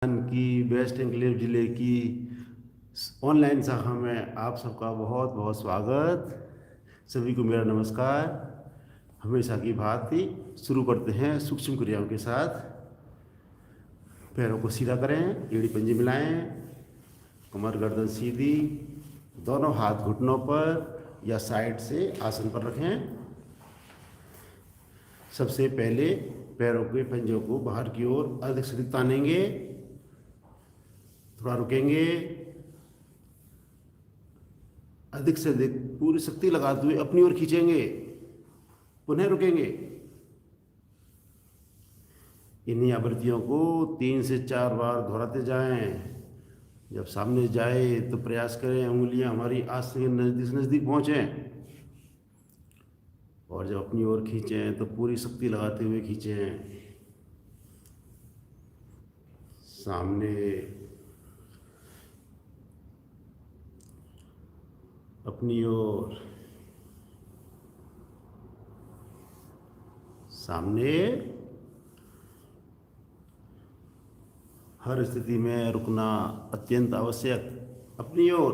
की waste enclave ज़िले की ऑनलाइन शाखा में आप सबका बहुत बहुत स्वागत। सभी को मेरा नमस्कार। हमेशा की भांति शुरू करते हैं सूक्ष्म क्रियाओं के साथ। पैरों को सीधा करें, एड़ी पंजे मिलाएं, कमर गर्दन सीधी, दोनों हाथ घुटनों पर या साइड से आसन पर रखें। सबसे पहले पैरों के पंजों को बाहर की ओर अधिक से अधिक तानेंगे, थोड़ा रुकेंगे, अधिक से अधिक पूरी शक्ति लगाते हुए अपनी ओर खींचेंगे, पुनः रुकेंगे। इन्हीं आवृत्तियों को 3 से 4 बार दोहराते जाएं। जब सामने जाए तो प्रयास करें उंगलियां हमारी आसन के नज़दीक से नज़दीक पहुँचें, और जब अपनी ओर खींचें तो पूरी शक्ति लगाते हुए खींचें। सामने, अपनी ओर, सामने। हर स्थिति में रुकना अत्यंत आवश्यक। अपनी ओर,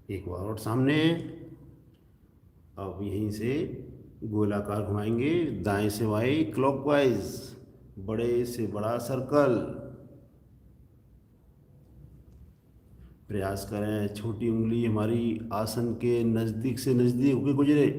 एक बार और सामने। अब यहीं से गोलाकार घुमाएंगे, दाएं से बाएं क्लॉकवाइज, बड़े से बड़ा सर्कल। प्रयास करें छोटी उंगली हमारी आसन के नज़दीक से नज़दीक होकर गुजरे।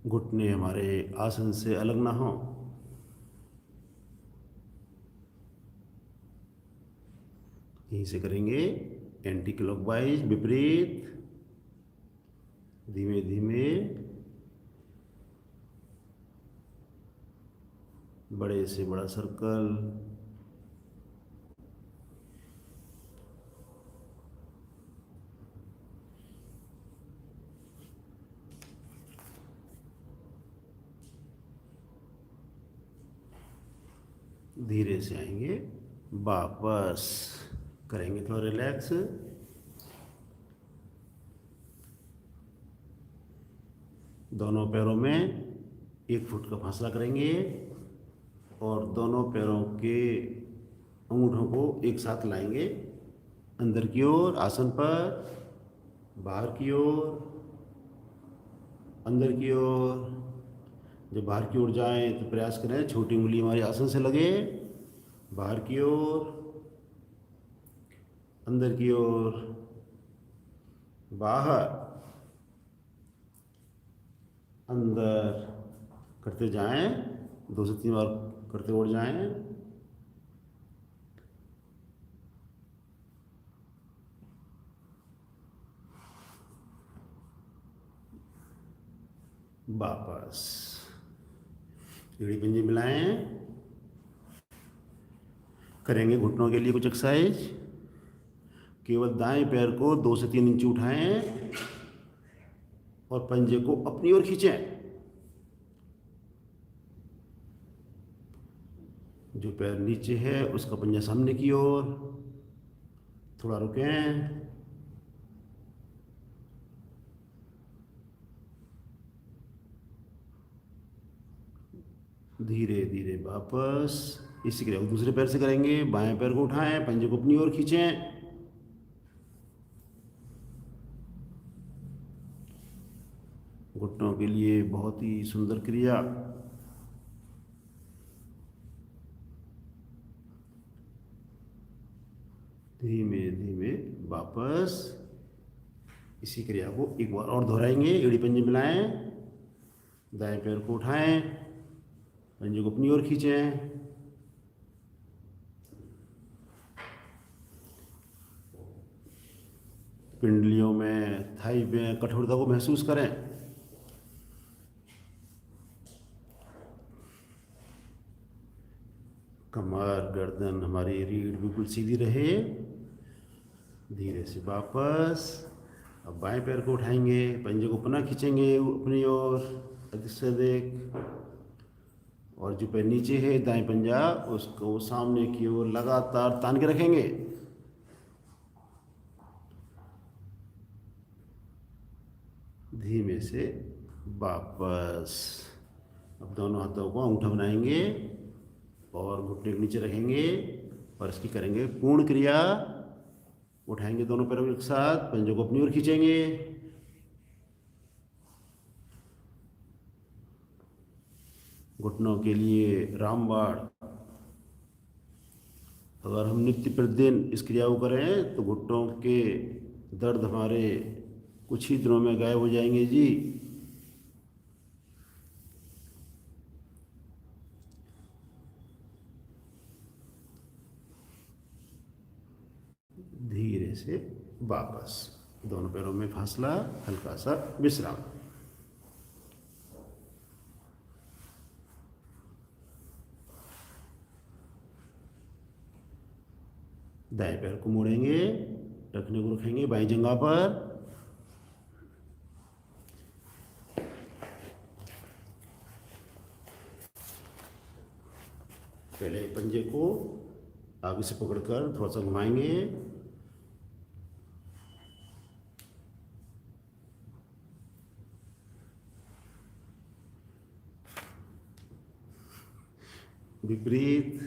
घुटने हमारे आसन से अलग ना हो। यहीं से करेंगे एंटी क्लॉकवाइज, विपरीत, धीमे धीमे, बड़े से बड़ा सर्कल। धीरे से आएंगे, वापस करेंगे थोड़ा रिलैक्स। दोनों पैरों में 1 फुट का फासला करेंगे और दोनों पैरों के अंगूठों को एक साथ लाएंगे, अंदर की ओर आसन पर, बाहर की ओर, अंदर की ओर। जब बाहर की ओर जाएं तो प्रयास करें छोटी उंगली हमारी आसन से लगे, बाहर की ओर, अंदर की ओर, बाहर, अंदर करते जाएं। 2 से 3 बार करते उड़ जाएं। वापस एड़ी पंजे मिलाएं। करेंगे घुटनों के लिए कुछ एक्सरसाइज। केवल दाएं पैर को 2 से 3 इंच उठाएं और पंजे को अपनी ओर खींचें। जो पैर नीचे है उसका पंजा सामने की ओर, थोड़ा रुकें। धीरे धीरे वापस। इसी क्रिया को दूसरे पैर से करेंगे। बाएं पैर को उठाएं, पंजे को अपनी ओर खींचें। घुटनों के लिए बहुत ही सुंदर क्रिया। धीमे धीमे वापस। इसी क्रिया को एक बार और दोहराएंगे। एड़ी पंजे मिलाएं, दाएं पैर को उठाएं, पंजे को अपनी ओर खींचें। पिंडलियों में, थाई में कठोरता को महसूस करें। कमर, गर्दन, हमारी रीढ़ बिल्कुल सीधी रहे। धीरे से वापस। अब बाएं पैर को उठाएंगे, पंजे को पुनः खींचेंगे अपनी ओर अधिक से अधिक, और जो पैर नीचे है दाएं पंजा उसको सामने की ओर लगातार तान के रखेंगे। धीमे से वापस। अब दोनों हाथों को अंगूठा बनाएंगे और घुटने के नीचे रखेंगे और इसकी करेंगे पूर्ण क्रिया। उठाएंगे दोनों पैरों को एक साथ, पंजों को अपनी ओर खींचेंगे। घुटनों के लिए रामबाण। अगर हम नित्य प्रतिदिन इस क्रिया को करें तो घुटनों के दर्द हमारे कुछ ही दिनों में गायब हो जाएंगे जी। धीरे से वापस। दोनों पैरों में फासला, हल्का सा विश्राम। दाएं पैर को मोड़ेंगे, रखने को रखेंगे बाएं जंघा पर। पहले पंजे को आगे से पकड़कर थोड़ा सा घुमाएंगे। विपरीत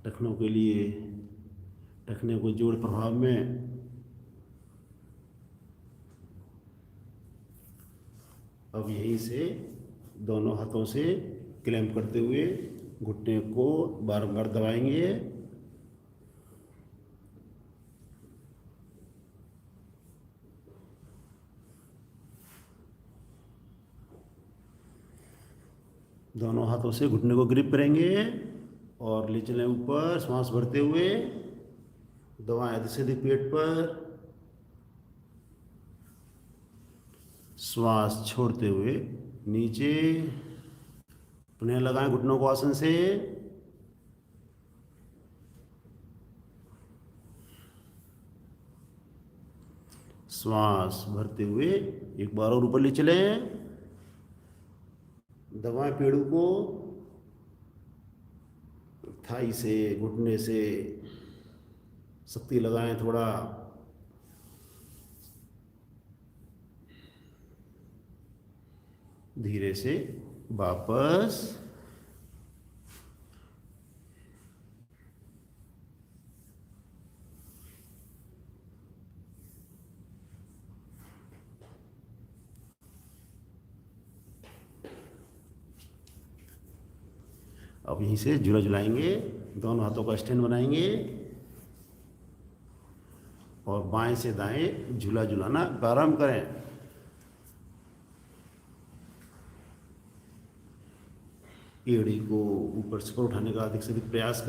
रखने के लिए, रखने को जोड़ प्रभाव में अब यहीं से दोनों हाथों से क्लैंप करते हुए घुटने को बार-बार दबाएंगे। दोनों हाथों से घुटने को ग्रिप करेंगे और ले चलें ऊपर, श्वास भरते हुए। दबाएं अधिक से अधिक पेट पर, श्वास छोड़ते हुए नीचे। पुनः लगाएं घुटनों को आसन से। श्वास भरते हुए एक बार और ऊपर ले चलें। दबाएं पेड़ों को, थाई से, घुटने से शक्ति लगाएं थोड़ा। धीरे से वापस। अब यहीं से झूला झुलाएंगे, दोनों हाथों का स्टैंड बनाएंगे और बाएं से दाएं झूला झुलाना प्रारंभ करें। एड़ी को ऊपर से उठाने का अधिक से अधिक प्रयास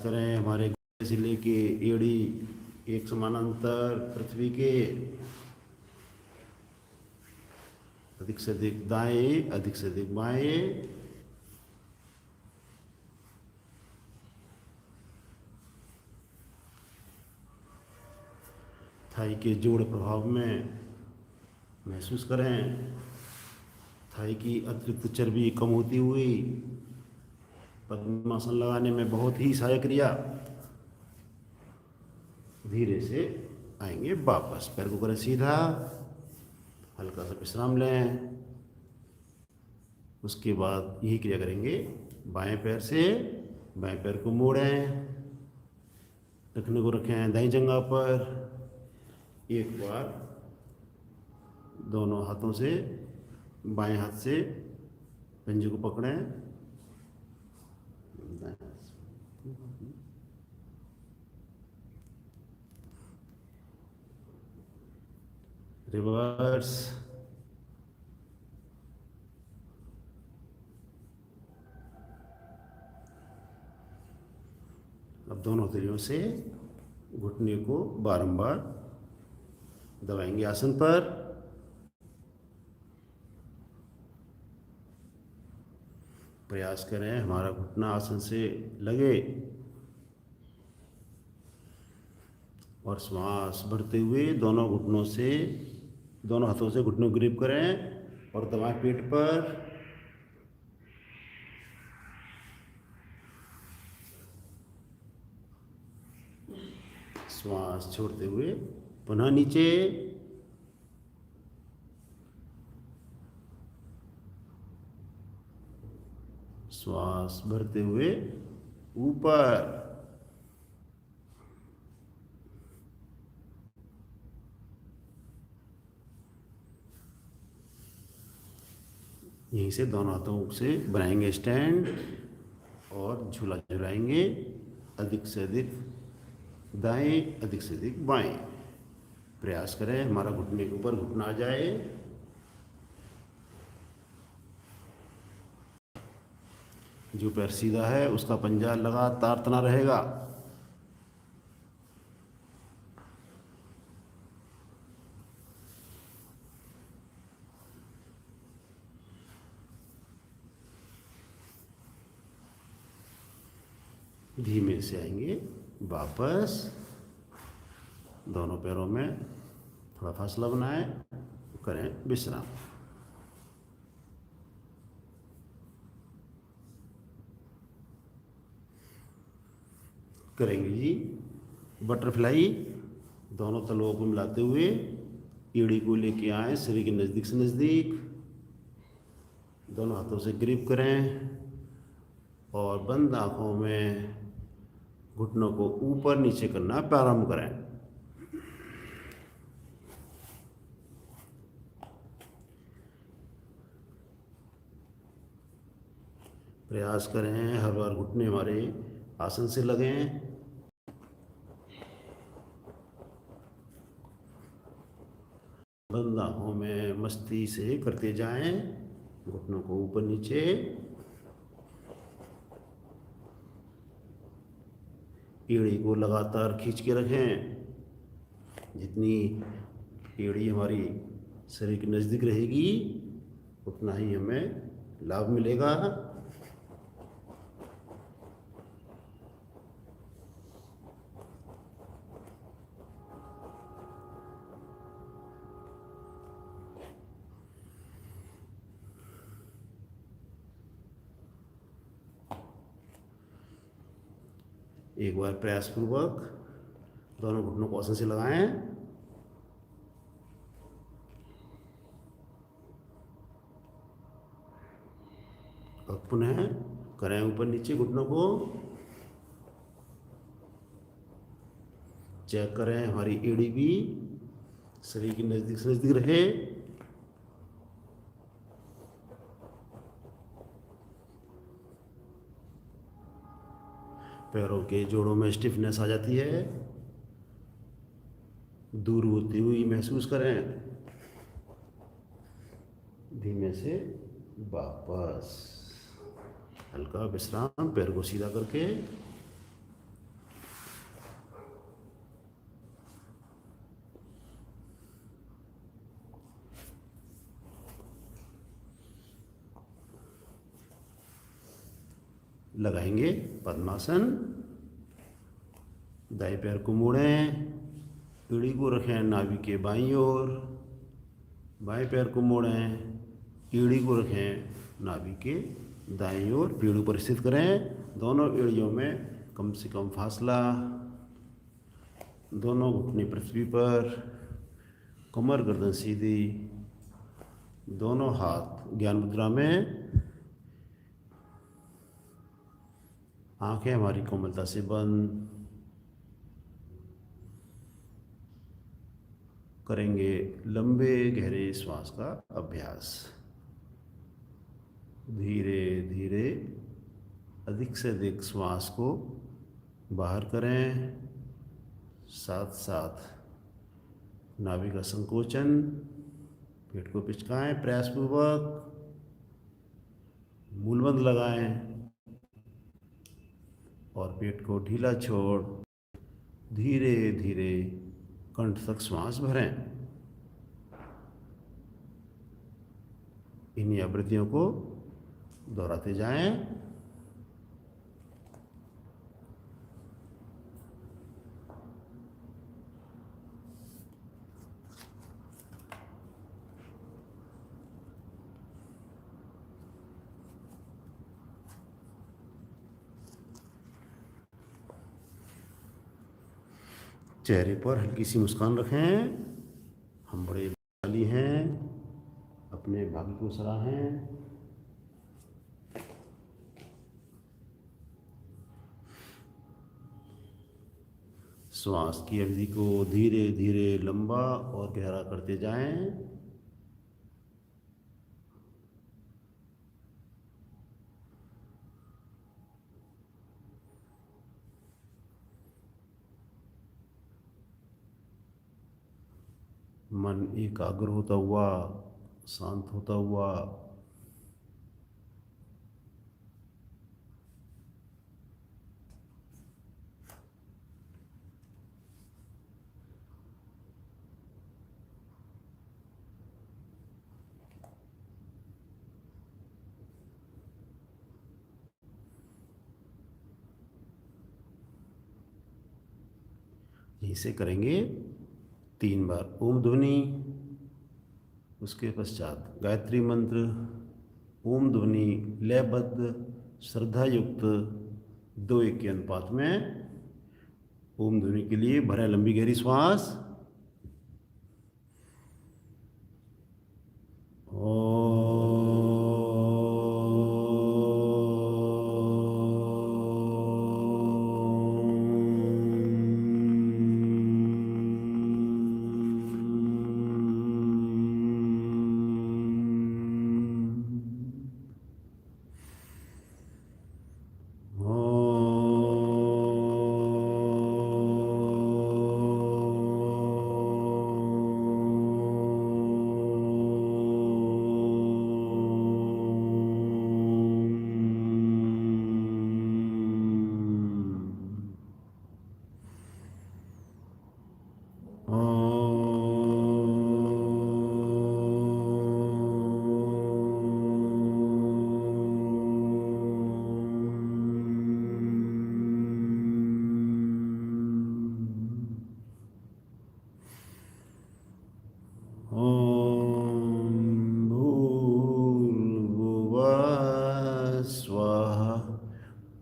करें। हमारे गले से लेके एड़ी एक समानांतर पृथ्वी के। अधिक से अधिक दाएं, अधिक से अधिक बाएं। थाई के जोड़ प्रभाव में महसूस करें। थाई की अतिरिक्त चर्बी कम होती हुई पद्मासन लगाने में बहुत ही सहायक क्रिया। धीरे से आएंगे वापस, पैर को करें सीधा, हल्का सा विश्राम लें। उसके बाद यही क्रिया करेंगे बाएं पैर से। बाएं पैर को मोड़ें, रखने को रखें दाईं जंघा पर। एक बार दोनों हाथों से, बाएं हाथ से पंजे को पकड़ें। रिवर्स। अब दोनों हथेलियों से घुटने को बारंबार दबाएंगे आसन पर। प्रयास करें हमारा घुटना आसन से लगे और श्वास भरते हुए दोनों घुटनों से, दोनों हाथों से घुटनों को ग्रिप करें और दबाएं पेट पर। श्वास छोड़ते हुए पुनः नीचे, श्वास भरते हुए ऊपर, यहीं से दोनों हाथों से बनाएंगे स्टैंड और झूला झुलाएंगे, अधिक से अधिक दाएं, अधिक से अधिक बाएं। प्रयास करें हमारा घुटने के ऊपर घुटना आ जाए। जो पैर सीधा है उसका पंजा लगातार तना रहेगा। धीमे से आएंगे वापस, दोनों पैरों में थोड़ा फासला बनाएं, करें विश्राम। करेंगे जी बटरफ्लाई। दोनों तलवों को मिलाते हुए एड़ी को लेके आए शरीर के नज़दीक से नज़दीक, दोनों हाथों से ग्रिप करें और बंद आंखों में घुटनों को ऊपर नीचे करना प्रारंभ करें। प्रयास करें हर बार घुटने हमारे आसन से लगें। बंद आंखों में मस्ती से करते जाएं, घुटनों को ऊपर नीचे। एड़ी को लगातार खींच के रखें। जितनी एड़ी हमारी शरीर के नज़दीक रहेगी उतना ही हमें लाभ मिलेगा। एक बार प्रयासपूर्वक दोनों घुटनों को आसन से लगाएं। और पुनः करें ऊपर नीचे घुटनों को। चेक करें हमारी एड़ी भी शरीर के नज़दीक से नज़दीक रहे। पैरों के जोड़ों में स्टिफनेस आ जाती है, दूर होती हुई महसूस करें। धीमे से वापस हल्का विश्राम, पैर को सीधा करके। लगाएंगे पद्मासन। दाएं पैर को मोड़ें, एड़ी को रखें नाभि के बाईं ओर। बाएं पैर को मोड़ें, एड़ी को रखें नाभि के दाईं ओर। पीढ़ ऊपर स्थित करें। दोनों एड़ियों में कम से कम फासला। दोनों घुटने पृथ्वी पर, कमर गर्दन सीधी, दोनों हाथ ज्ञान मुद्रा में। आंखें हमारी कोमलता से बंद। करेंगे लंबे गहरे श्वास का अभ्यास। धीरे धीरे अधिक से अधिक श्वास को बाहर करें, साथ साथ नाभि का संकोचन। पेट को पिचकाएं प्रयासपूर्वक, मूलबंद लगाएं और पेट को ढीला छोड़ धीरे धीरे कंठ तक श्वास भरें। इन्हीं आवृत्तियों को दोहराते जाएं। चेहरे पर हल्की सी मुस्कान रखें। हम बड़े भाग्यशाली हैं, अपने भाग्य को सराहें। श्वास की अवधि को धीरे धीरे लंबा और गहरा करते जाएं। मन एकाग्र होता हुआ, शांत होता हुआ इसे करेंगे 3 बार ओम ध्वनि, उसके पश्चात गायत्री मंत्र। ओम ध्वनि लयबद्ध श्रद्धा युक्त 2:1 के अनुपात में। ओम ध्वनि के लिए भरें लंबी गहरी श्वास।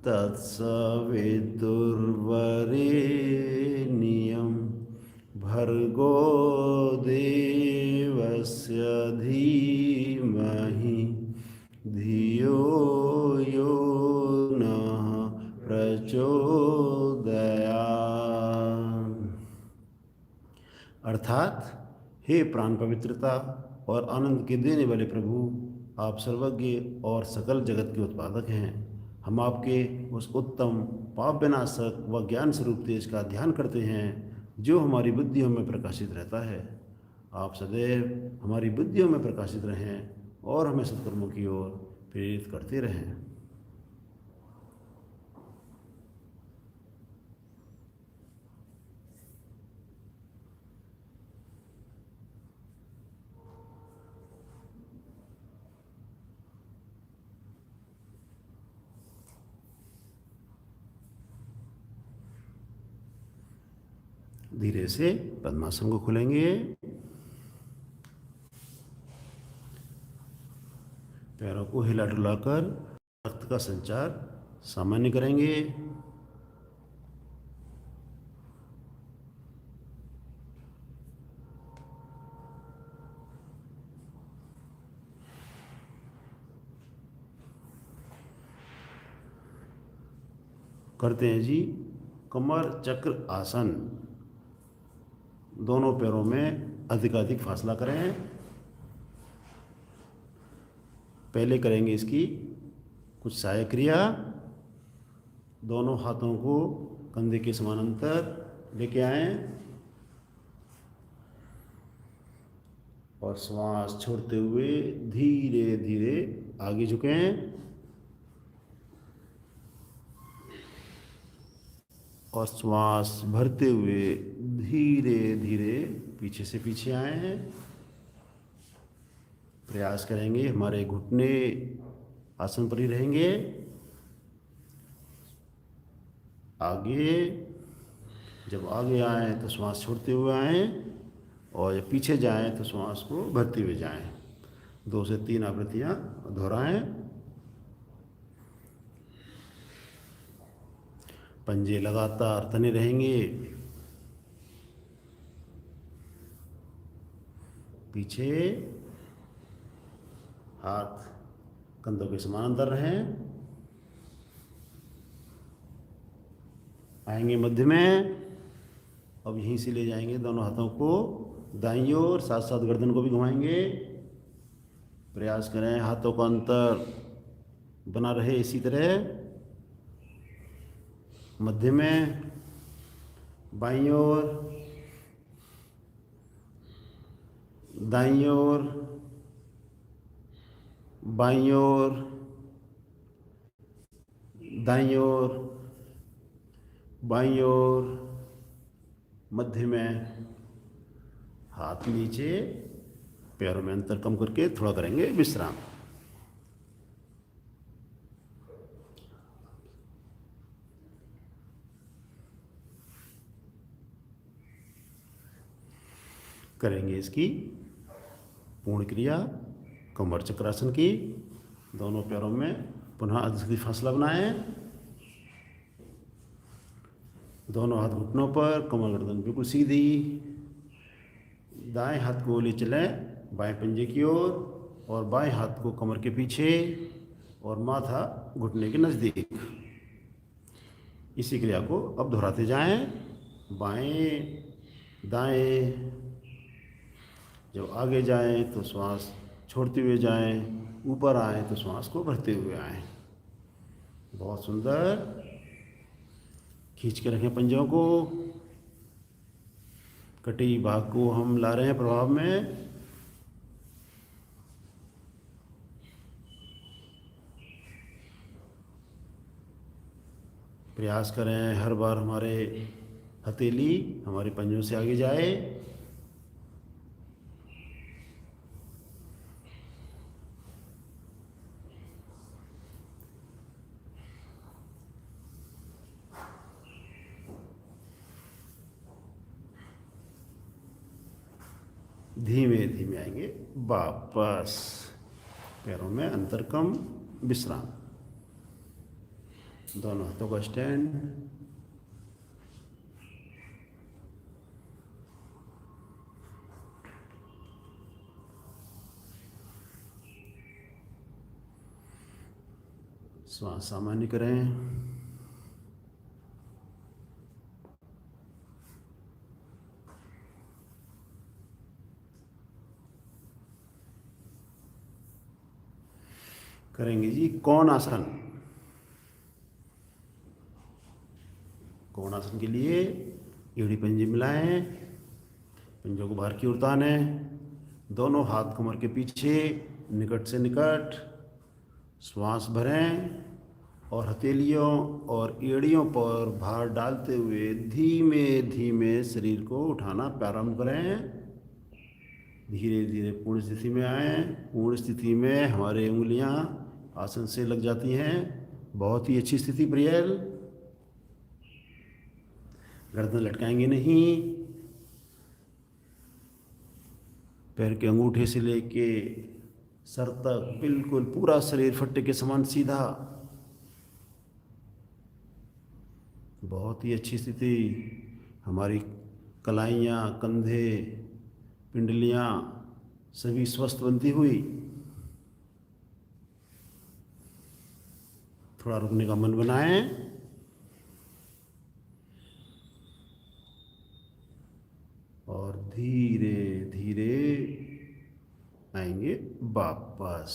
तत्सवितुर्वरेण्यं भर्गो देवस्य धीमहि धियो यो नः प्रचोदयात्। अर्थात, हे प्राण पवित्रता और आनंद के देने वाले प्रभु, आप सर्वज्ञ और सकल जगत के उत्पादक हैं। हम आपके उस उत्तम पाप विनाशक व ज्ञान स्वरूप तेज का ध्यान करते हैं जो हमारी बुद्धियों में प्रकाशित रहता है। आप सदैव हमारी बुद्धियों में प्रकाशित रहें और हमें सत्कर्मों की ओर प्रेरित करते रहें। धीरे से पद्मासन को खोलेंगे। पैरों को हिला डुलाकर रक्त का संचार सामान्य करेंगे। करते हैं जी कमर चक्र आसन। दोनों पैरों में अधिकाधिक फासला करें। पहले करेंगे इसकी कुछ सहायक क्रिया। दोनों हाथों को कंधे के समानांतर लेके आएं और श्वास छोड़ते हुए धीरे धीरे आगे झुकें और श्वास भरते हुए धीरे धीरे पीछे से पीछे आए। प्रयास करेंगे हमारे घुटने आसन पर ही रहेंगे। आगे, जब आगे आए तो श्वास छोड़ते हुए आए और जब पीछे जाएं तो श्वास को भरते हुए जाएं। 2 से 3 आवृत्तियां दोहराएं। पंजे लगातार तने रहेंगे। पीछे, हाथ कंधों के समानांतर रहें। आएंगे मध्य में। अब यहीं से ले जाएंगे दोनों हाथों को दाईं ओर, साथ साथ गर्दन को भी घुमाएंगे। प्रयास करें हाथों का अंतर बना रहे इसी तरह। मध्य में, बाईं ओर, दाईं ओर, बाईं ओर, दाईं ओर, बाईं ओर, मध्य में, हाथ नीचे, पैरों में अंतर कम करके थोड़ा करेंगे विश्राम। करेंगे इसकी पूर्ण क्रिया कमर चक्रासन की। दोनों पैरों में पुनः अधिक फासला बनाएं। दोनों हाथ घुटनों पर, कमर गर्दन बिल्कुल सीधी। दाएं हाथ को ले चलें बाएं पंजे की ओर और बाएं हाथ को कमर के पीछे और माथा घुटने के नज़दीक। इसी क्रिया को अब दोहराते जाएं। बाएं, दाएं। जब आगे जाएं तो श्वास छोड़ते हुए जाएं, ऊपर आएं तो श्वास को भरते हुए आएं। बहुत सुंदर। खींच के रखें पंजों को। कटी भाग को हम ला रहे हैं प्रभाव में। प्रयास करें हर बार हमारे हथेली हमारे पंजों से आगे जाए। धीमे धीमे आएंगे वापस। पैरों में अंतर कम, विश्राम। दोनों हाथों का स्टैंड। श्वास सामान्य करें। करेंगे जी कौन आसन। कौन आसन के लिए एड़ी पंजे मिलाएं, पंजों को बाहर की ओर ताने, दोनों हाथ कमर के पीछे निकट से निकट। श्वास भरें और हथेलियों और एड़ियों पर भार डालते हुए धीमे धीमे शरीर को उठाना प्रारंभ करें। धीरे धीरे पूर्ण स्थिति में आए। पूर्ण स्थिति में हमारे उंगलियां आसन से लग जाती हैं। बहुत ही अच्छी स्थिति प्रियल। गर्दन लटकाएंगे नहीं। पैर के अंगूठे से लेके सर तक बिल्कुल पूरा शरीर फट्टे के समान सीधा। बहुत ही अच्छी स्थिति। हमारी कलाइयाँ, कंधे, पिंडलियाँ सभी स्वस्थ बनती हुई। थोड़ा रुकने का मन बनाएं। और धीरे धीरे आएंगे वापस।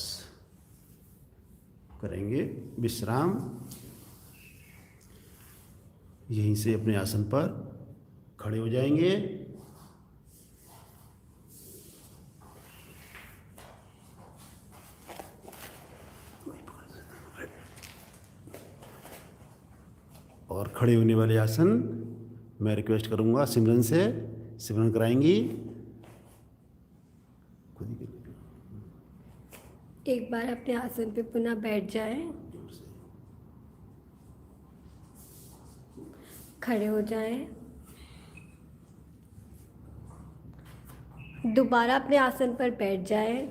करेंगे विश्राम। यहीं से अपने आसन पर खड़े हो जाएंगे। और खड़े होने वाले आसन मैं रिक्वेस्ट करूंगा सिमरन से, सिमरन कराएंगी। एक बार अपने आसन पे पुनः बैठ जाएं, खड़े हो जाएं, दोबारा अपने आसन पर बैठ जाएं,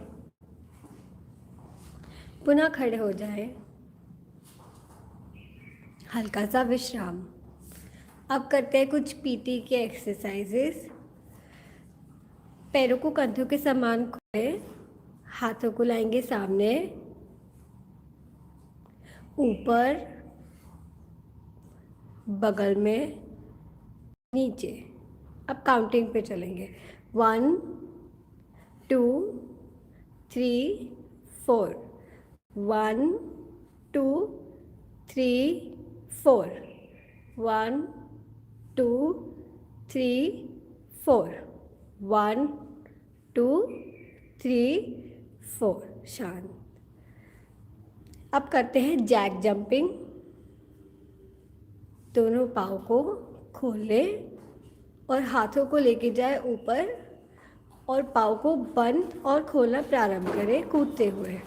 पुनः खड़े हो जाएं, हल्का सा विश्राम। अब करते हैं कुछ पीटी के एक्सरसाइजेस। पैरों को कंधों के समान खोले, हाथों को लाएंगे सामने, ऊपर, बगल में, नीचे। अब काउंटिंग पे चलेंगे। 1 2 3 4। 1 2 3 4। 1 2 3 4। 1 2 3 4। शांत। अब करते हैं जैक जंपिंग। दोनों पाँव को खोल लें और हाथों को लेके जाए ऊपर और पाँव को बंद और खोलना प्रारंभ करें कूदते हुए।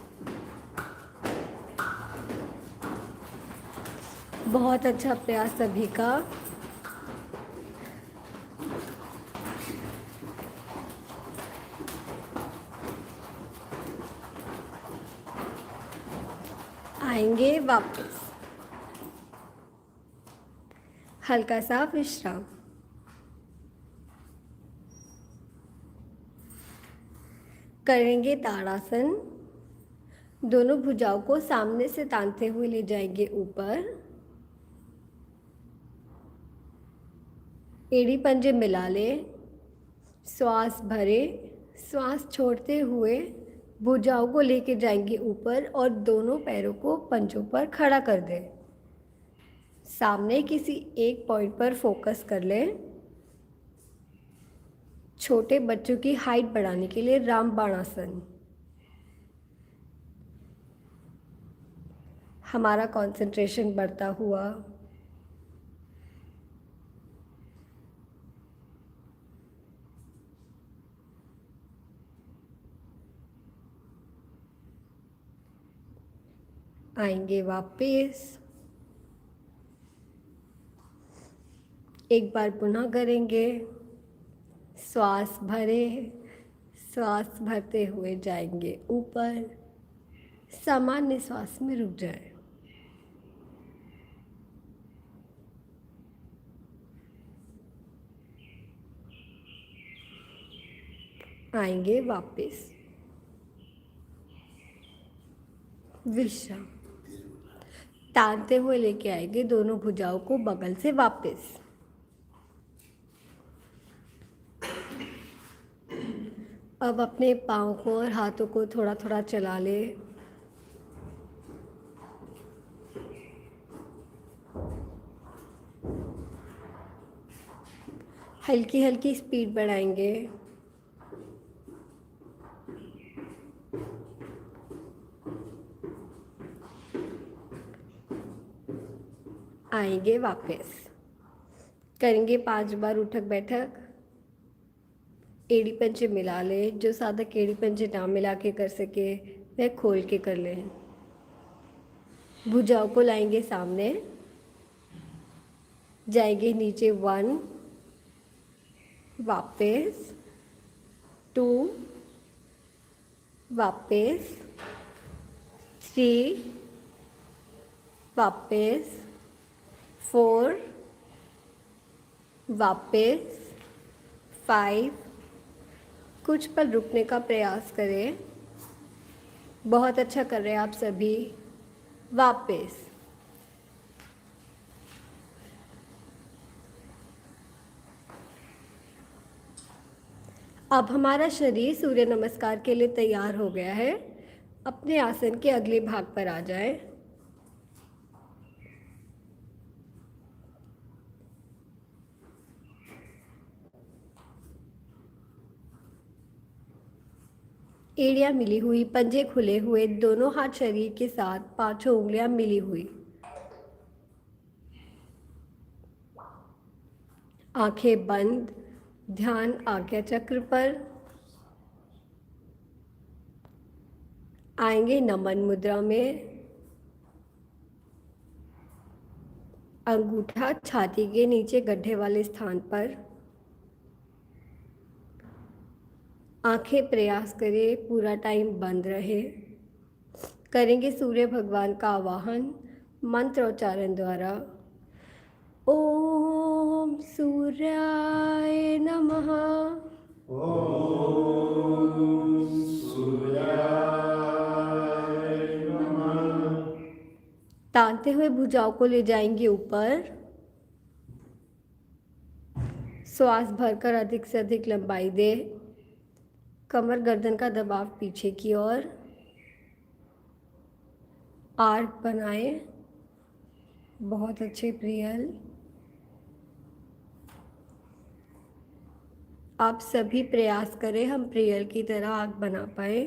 बहुत अच्छा प्रयास सभी का। आएंगे वापस, हल्का सा विश्राम। करेंगे ताड़ासन। दोनों भुजाओं को सामने से तानते हुए ले जाएंगे ऊपर। एड़ी पंजे मिला लें, श्वास भरे, श्वास छोड़ते हुए भुजाओं को लेके जाएंगे ऊपर और दोनों पैरों को पंजों पर खड़ा कर दें। सामने किसी एक पॉइंट पर फोकस कर लें। छोटे बच्चों की हाइट बढ़ाने के लिए रामबाण आसन। हमारा कंसंट्रेशन बढ़ता हुआ। आएंगे वापस, एक बार पुनः करेंगे। श्वास भरे, श्वास भरते हुए जाएंगे ऊपर। सामान्य श्वास में रुक जाए। आएंगे वापस, विश्राम। तानते हुए लेके आएंगे दोनों भुजाओं को बगल से वापस। अब अपने पाँव को और हाथों को थोड़ा थोड़ा चला ले। हल्की हल्की स्पीड बढ़ाएंगे। आएंगे वापस, करेंगे 5 बार उठक बैठक। एड़ी पंजे मिला ले। जो साधक एड़ी पंजे ना मिला के कर सके वह खोल के कर ले। भुजाओं को लाएंगे सामने, जाएंगे नीचे। 1, वापस 2, वापस 3, वापस 4, वापस 5। कुछ पल रुकने का प्रयास करें। बहुत अच्छा कर रहे हैं आप सभी। वापस, अब हमारा शरीर सूर्य नमस्कार के लिए तैयार हो गया है। अपने आसन के अगले भाग पर आ जाएं। एड़ियाँ मिली हुई, पंजे खुले हुए, दोनों हाथ शरीर के साथ, पांचों उंगलियां मिली हुई। आंखें बंद, ध्यान आज्ञा चक्र पर। आएंगे नमन मुद्रा में। अंगूठा छाती के नीचे गड्ढे वाले स्थान पर। आंखें प्रयास करें पूरा टाइम बंद रहे। करेंगे सूर्य भगवान का आवाहन मंत्र उच्चारण द्वारा। ओम सूर्याय नमः। तानते हुए भुजाओं को ले जाएंगे ऊपर। श्वास भरकर अधिक से अधिक लंबाई दे। कमर गर्दन का दबाव पीछे की ओर। आर्क बनाए। बहुत अच्छे प्रियल। आप सभी प्रयास करें हम प्रियल की तरह आर्क बना पाए।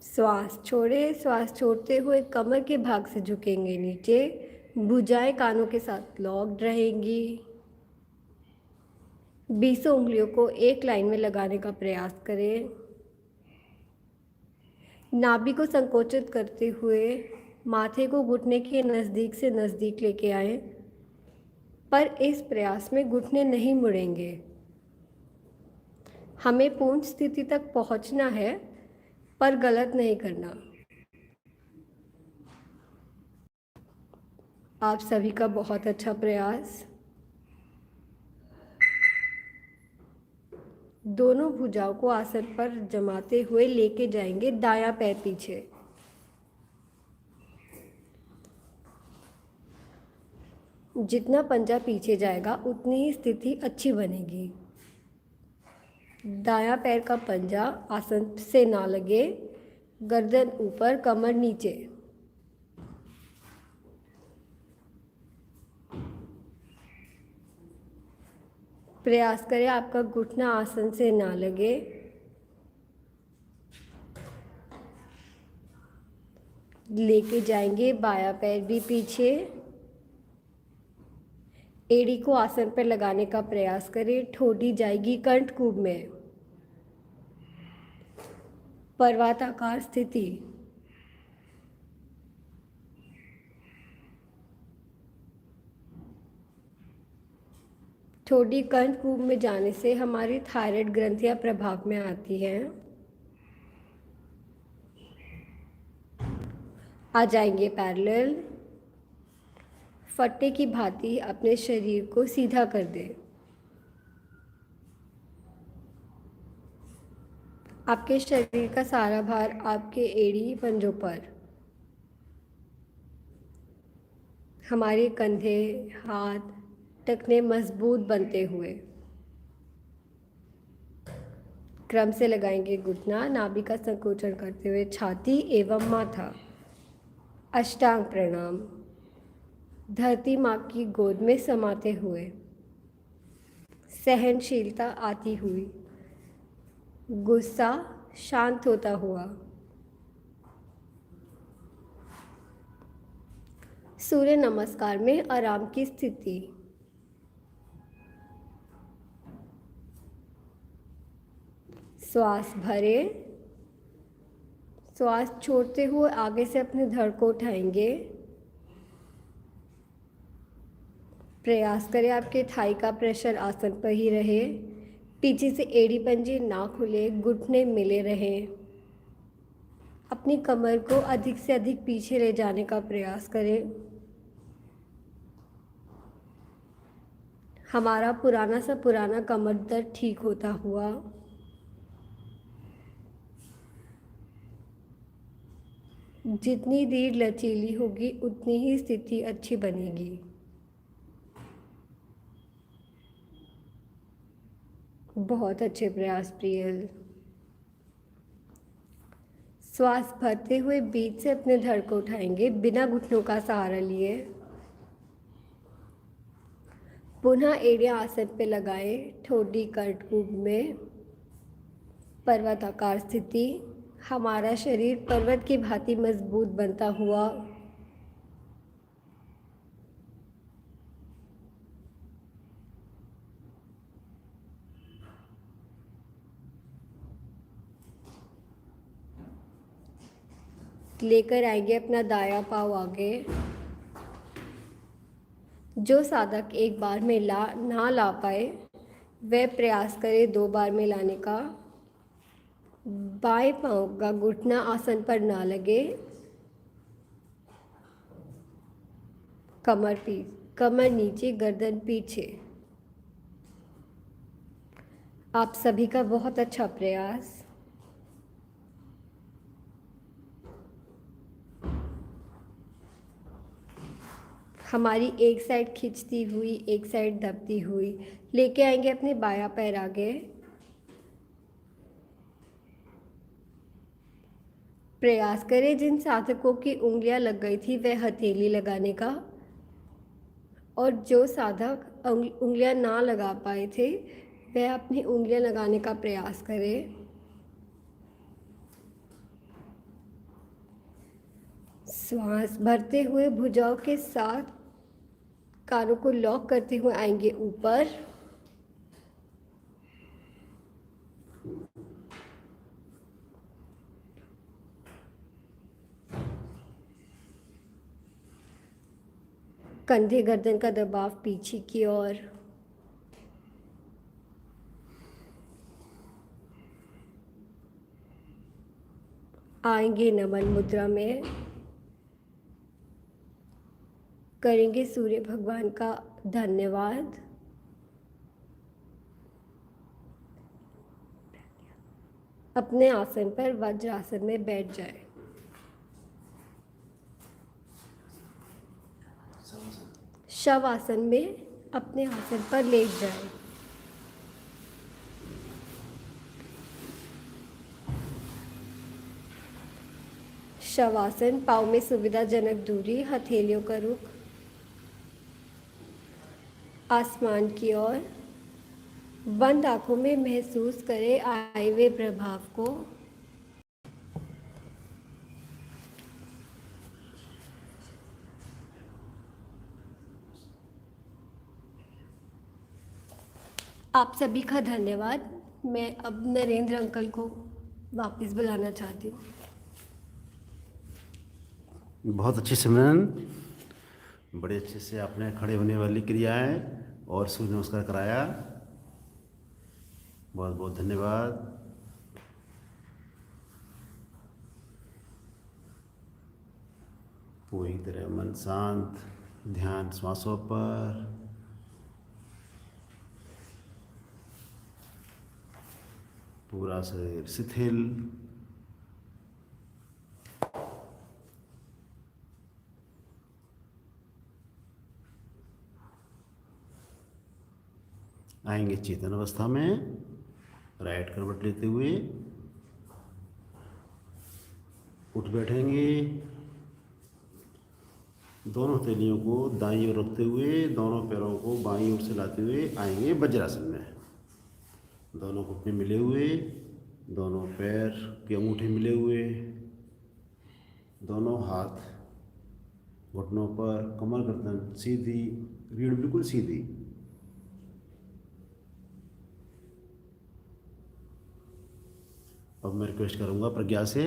श्वास छोड़े। श्वास छोड़ते हुए कमर के भाग से झुकेंगे नीचे। भुजाएं कानों के साथ लॉक्ड रहेंगी। 20 उंगलियों को एक लाइन में लगाने का प्रयास करें। नाभि को संकोचित करते हुए माथे को घुटने के नज़दीक से नज़दीक लेके आए, पर इस प्रयास में घुटने नहीं मुड़ेंगे। हमें पूर्ण स्थिति तक पहुंचना है, पर गलत नहीं करना। आप सभी का बहुत अच्छा प्रयास। दोनों भुजाओं को आसन पर जमाते हुए लेके जाएंगे दायां पैर पीछे। जितना पंजा पीछे जाएगा उतनी ही स्थिति अच्छी बनेगी। दायां पैर का पंजा आसन से ना लगे। गर्दन ऊपर, कमर नीचे। प्रयास करें आपका घुटना आसन से ना लगे। लेके जाएंगे बायां पैर भी पीछे। एड़ी को आसन पर लगाने का प्रयास करें। ठोडी जाएगी कंठकूप में। पर्वताकार स्थिति। ठोडी कंठकूप में जाने से हमारी थायराइड ग्रंथियां प्रभाव में आती हैं। आ जाएंगे पैरेलल। फट्टे की भांति अपने शरीर को सीधा कर दें। आपके शरीर का सारा भार आपके एड़ी पंजों पर। हमारे कंधे, हाथ, टखने मजबूत बनते हुए। क्रम से लगाएंगे घुटना। नाभि का संकोचन करते हुए छाती एवं माथा। अष्टांग प्रणाम। धरती माँ की गोद में समाते हुए। सहनशीलता आती हुई। गुस्सा शांत होता हुआ। सूर्य नमस्कार में आराम की स्थिति। श्वास भरे। श्वास छोड़ते हुए आगे से अपने धड़ को उठाएंगे। प्रयास करें आपके थाई का प्रेशर आसन पर ही रहे। पीछे से एड़ी पंजे ना खुले, घुटने मिले रहें। अपनी कमर को अधिक से अधिक पीछे ले जाने का प्रयास करें। हमारा पुराना सा पुराना कमर दर्द ठीक होता हुआ। जितनी रीढ़ लचीली होगी उतनी ही स्थिति अच्छी बनेगी। बहुत अच्छे प्रयास प्रियल। श्वास भरते हुए बीच से अपने धड़ को उठाएंगे बिना घुटनों का सहारा लिए। पुनः एड़ियां आसन पे लगाएं। ठोडी कर्णकूप में पर्वताकार स्थिति। हमारा शरीर पर्वत की भांति मजबूत बनता हुआ। लेकर आएंगे अपना दायां पाँव आगे। जो साधक एक बार में ना ला पाए वह प्रयास करे 2 बार में लाने का। बाएं पाँव का घुटना आसन पर ना लगे। कमर कमर नीचे, गर्दन पीछे। आप सभी का बहुत अच्छा प्रयास। हमारी एक साइड खिंचती हुई, एक साइड दबती हुई। लेके आएंगे अपने बायां पैर आगे। प्रयास करें जिन साधकों की उंगलियां लग गई थी वह हथेली लगाने का, और जो साधक उंगलियां ना लगा पाए थे वह अपनी उंगलियां लगाने का प्रयास करें। श्वास भरते हुए भुजाओं के साथ कानों को लॉक करते हुए आएंगे ऊपर। कंधे गर्दन का दबाव पीछे की ओर। आएंगे नमन मुद्रा में। करेंगे सूर्य भगवान का धन्यवाद। अपने आसन पर वज्रासन में बैठ जाए। शव आसन में अपने आसन पर लेट जाए। शवासन, पाँव में सुविधाजनक दूरी, हथेलियों का रुख आसमान की ओर। बंद आंखों में महसूस करें आए हुए प्रभाव को। आप सभी का धन्यवाद। मैं अब नरेंद्र अंकल को वापस बुलाना चाहती हूँ। बहुत अच्छी सिमरन, बड़े अच्छे से आपने खड़े होने वाली क्रियाएं और सूर्य नमस्कार कराया। बहुत बहुत धन्यवाद। पूरी तरह मन शांत, ध्यान श्वासों पर। पूरा शरीर शिथिल। आएंगे चेतन अवस्था में, राइट करवट लेते हुए उठ बैठेंगे। दोनों हथेलियों को दाईं ओर रखते हुए दोनों पैरों को बाईं ओर से लाते हुए आएंगे वज्रासन में। दोनों घुटने मिले हुए, दोनों पैर के अंगूठे मिले हुए, दोनों हाथ घुटनों पर, कमर गर्दन सीधी, रीढ़ बिल्कुल सीधी। अब मैं रिक्वेस्ट करूंगा प्रज्ञा से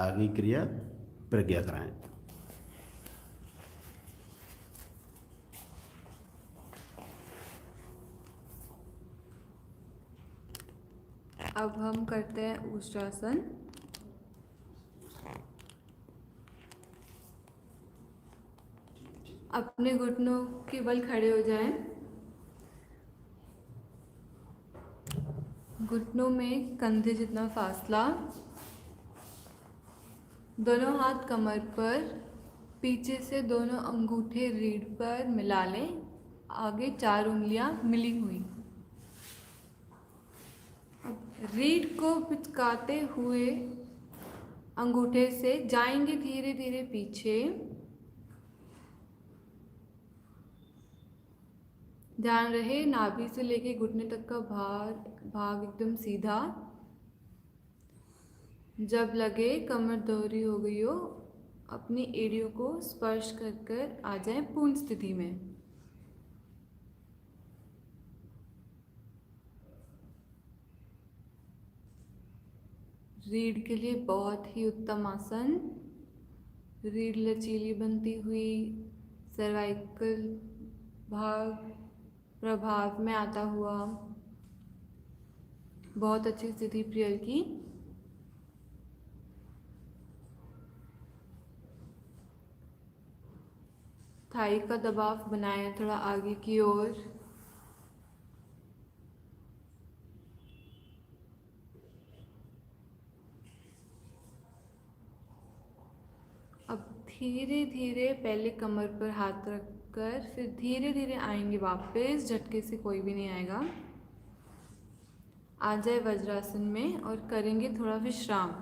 आगे क्रिया प्रज्ञा कराएं। अब हम करते हैं उष्ट्रासन। अपने घुटनों के बल खड़े हो जाएं। घुटनों में कंधे जितना फासला। दोनों हाथ कमर पर, पीछे से दोनों अंगूठे रीढ़ पर मिला लें। आगे 4 उंगलियां मिली हुई। रीढ़ को पिचकाते हुए अंगूठे से जाएंगे धीरे धीरे पीछे। ध्यान रहे नाभि से लेके घुटने तक का भाग एकदम सीधा। जब लगे कमर दोहरी हो गई हो, अपनी एड़ियों को स्पर्श कर कर आ जाए पूर्ण स्थिति में। रीढ़ के लिए बहुत ही उत्तम आसन। रीढ़ लचीली बनती हुई, सर्वाइकल भाग प्रभाव में आता हुआ, बहुत अच्छी स्थिति प्रियल की। थाई का दबाव बनाएं थोड़ा आगे की ओर। अब धीरे धीरे पहले कमर पर हाथ रखकर फिर धीरे धीरे आएंगे वापस, झटके से कोई भी नहीं आएगा। आ जाए वज्रासन में और करेंगे थोड़ा विश्राम।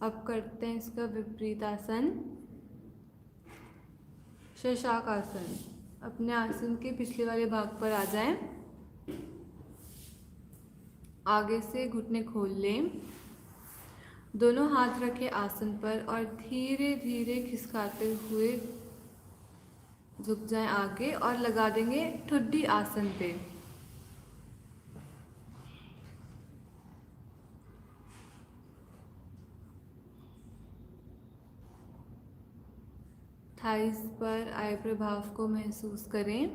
अब करते हैं इसका विपरीत आसन, शशाक आसन। अपने आसन के पिछले वाले भाग पर आ जाएं। आगे से घुटने खोल लें, दोनों हाथ रखें आसन पर और धीरे धीरे खिसकाते हुए झुक जाएं आगे और लगा देंगे ठुड्डी आसन पे। थाइस पर आए प्रभाव को महसूस करें।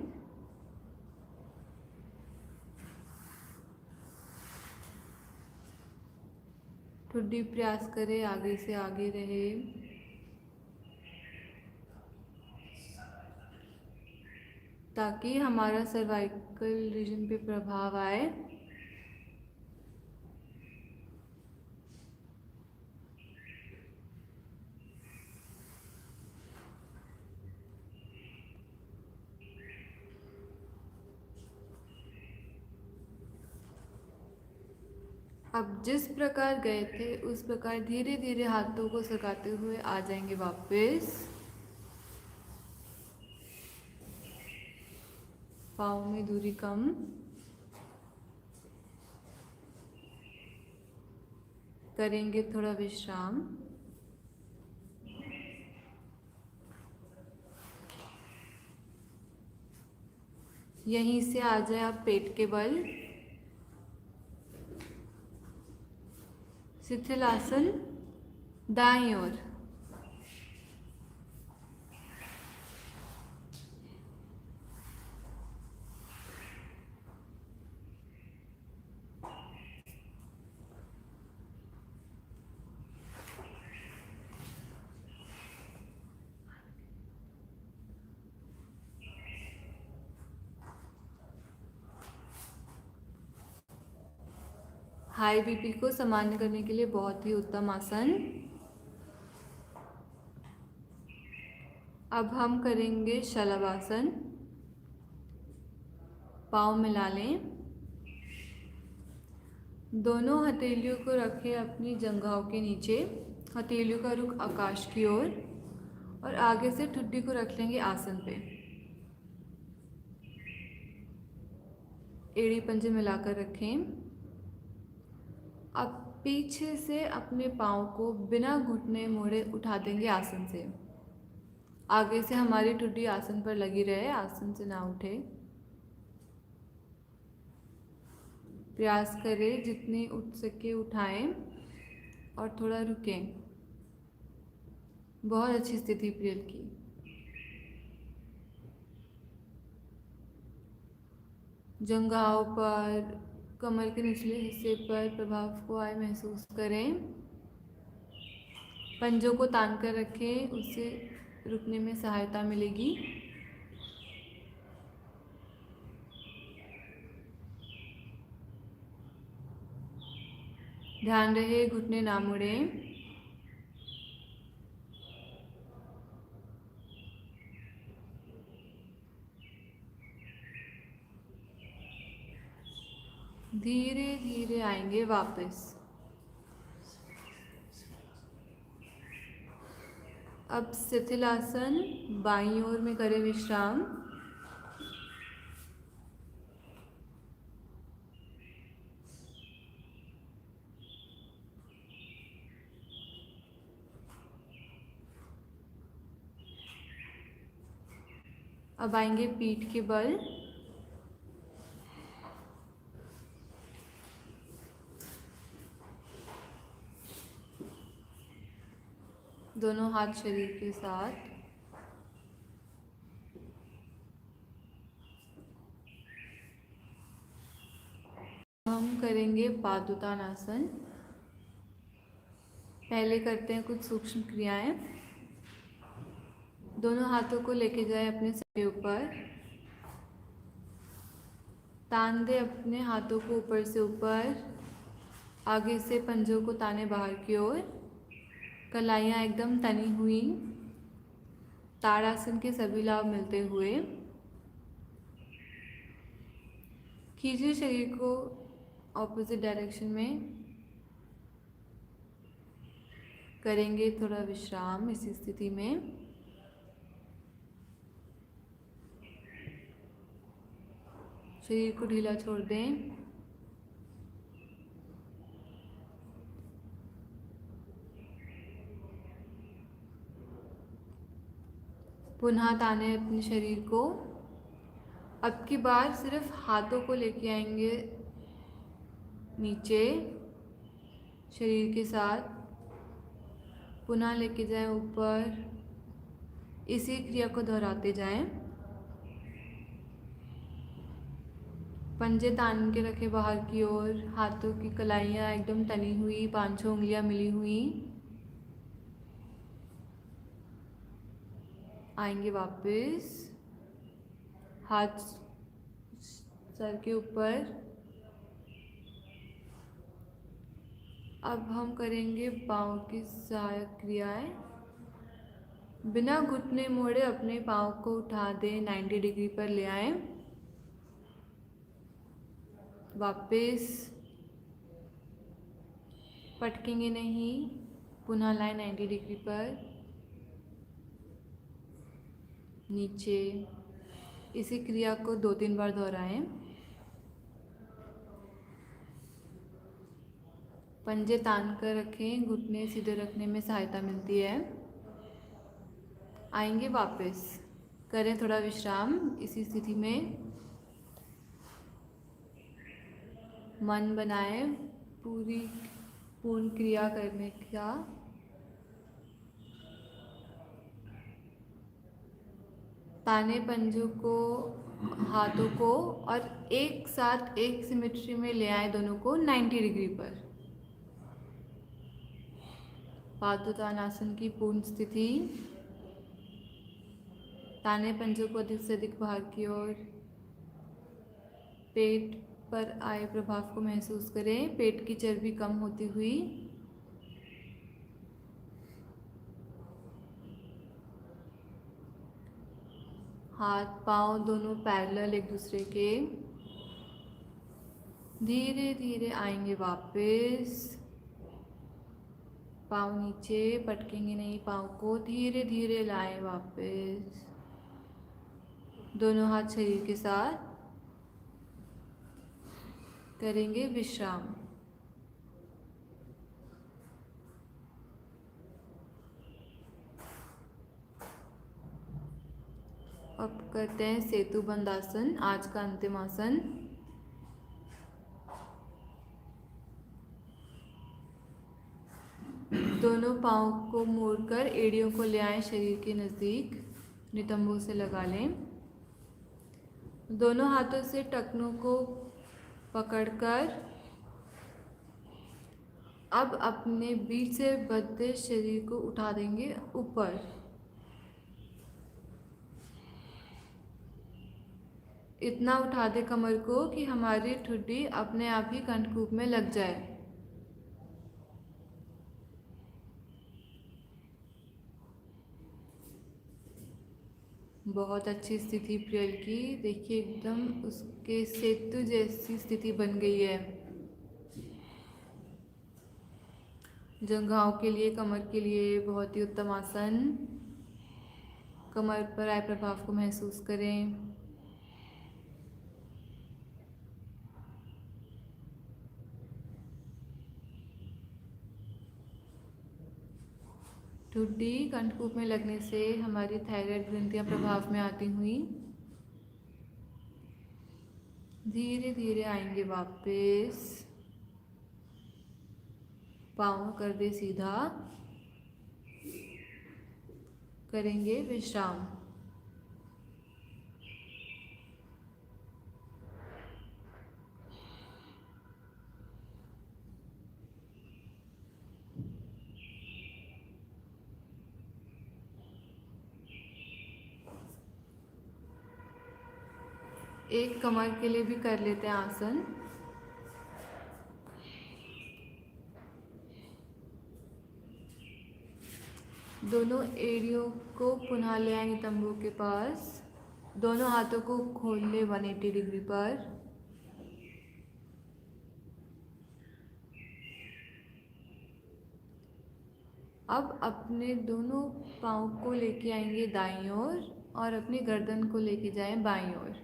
ठुड्डी प्रयास करें आगे से आगे रहे। ताकि हमारा सर्वाइकल रीजन पे प्रभाव आए। अब जिस प्रकार गए थे उस प्रकार धीरे धीरे हाथों को सरकाते हुए आ जाएंगे वापस। पाँव में दूरी कम। करेंगे थोड़ा विश्राम। यहीं से आ जाए आप पेट के बल। शिथिल आसन दाईं ओर। हाई बीपी को सामान्य करने के लिए बहुत ही उत्तम आसन। अब हम करेंगे शलभासन। पाँव मिला लें, दोनों हथेलियों को रखें अपनी जंघाओं के नीचे। हथेलियों का रुख आकाश की ओर और आगे से ठुड्डी को रख लेंगे आसन पे। एड़ी पंजे मिलाकर रखें। अब पीछे से अपने पाँव को बिना घुटने मोड़े उठा देंगे आसन से। आगे से हमारी ठुड्डी आसन पर लगी रहे, आसन से ना उठे। प्रयास करें जितने उठ सके उठाएं और थोड़ा रुकें। बहुत अच्छी स्थिति प्रियल की। जंघाओं पर, कमर के निचले हिस्से पर प्रभाव को आए महसूस करें। पंजों को तान कर रखें, उससे रुकने में सहायता मिलेगी। ध्यान रहे घुटने ना मुड़ें। धीरे धीरे आएंगे वापस। अब शिथिल आसन बाईं ओर में करें विश्राम। अब आएंगे पीठ के बल। दोनों हाथ शरीर के साथ। हम करेंगे पादुतानासन। पहले करते हैं कुछ सूक्ष्म क्रियाएं। दोनों हाथों को लेके जाए अपने सर के ऊपर, तान दे अपने हाथों को ऊपर से ऊपर, आगे से पंजों को ताने बाहर की ओर, कलाइयाँ एकदम तनी हुई, ताड़ासन के सभी लाभ मिलते हुए। खींचिए शरीर को ऑपोजिट डायरेक्शन में। करेंगे थोड़ा विश्राम इसी स्थिति में। शरीर को ढीला छोड़ दें। पुनः ताने अपने शरीर को। अब की बार सिर्फ हाथों को लेके आएंगे नीचे शरीर के साथ, पुनः लेके जाएं ऊपर। इसी क्रिया को दोहराते जाएं। पंजे तान के रखे बाहर की ओर, हाथों की कलाइयाँ एकदम तनी हुई, 5-6 उंगलियां मिली हुई। आएंगे वापस, हाथ सर के ऊपर। अब हम करेंगे पाँव की सहायक क्रियाएं। बिना घुटने मोड़े अपने पाँव को उठा दें, 90 डिग्री पर ले आएं। वापस पटकेंगे नहीं, पुनः लाएं 90 डिग्री पर, नीचे। इसी क्रिया को 2-3 बार दोहराएं। पंजे तान कर रखें, घुटने सीधे रखने में सहायता मिलती है। आएंगे वापस, करें थोड़ा विश्राम इसी स्थिति में। मन बनाए पूर्ण क्रिया करने का। ताने पंजों को, हाथों को, और एक साथ एक सिमेट्री में ले आए दोनों को 90 डिग्री पर। पादुतानासन की पूर्ण स्थिति। ताने पंजों को अधिक से अधिक बाहर की ओर। पेट पर आए प्रभाव को महसूस करें, पेट की चर्बी कम होती हुई। हाथ पांव दोनों पैरेलल एक दूसरे के। धीरे धीरे आएंगे वापस, पाँव नीचे, पटकेंगे नहीं पाँव को, धीरे धीरे लाएं वापस। दोनों हाथ शरीर के साथ। करेंगे विश्राम। अब करते हैं सेतु बंद आसन, आज का अंतिम आसन। दोनों पाँव को मोड़कर एड़ियों को ले आएं शरीर के नज़दीक, नितंबों से लगा लें। दोनों हाथों से टखनों को पकड़कर अब अपने बीच से बंधे शरीर को उठा देंगे ऊपर। इतना उठा दे कमर को कि हमारी ठुड्डी अपने आप ही कंठकूप में लग जाए। बहुत अच्छी स्थिति प्रियल की, देखिए एकदम उसके सेतु जैसी स्थिति बन गई है। जंघाओं के लिए, कमर के लिए बहुत ही उत्तम आसन। कमर पर आए प्रभाव को महसूस करें। ठुड्डी कंठकूप में लगने से हमारी थायराइड ग्रंथियां प्रभाव में आती हुई। धीरे धीरे आएंगे वापस, पाँव कर दे सीधा। करेंगे विश्राम। एक कमर के लिए भी कर लेते हैं आसन। दोनों एड़ियों को पुनः ले आए नितंबों के पास। दोनों हाथों को खोल ले 180 डिग्री पर। अब अपने दोनों पाँव को लेके आएंगे दाईं ओर और अपनी गर्दन को लेके जाएं बाईं ओर।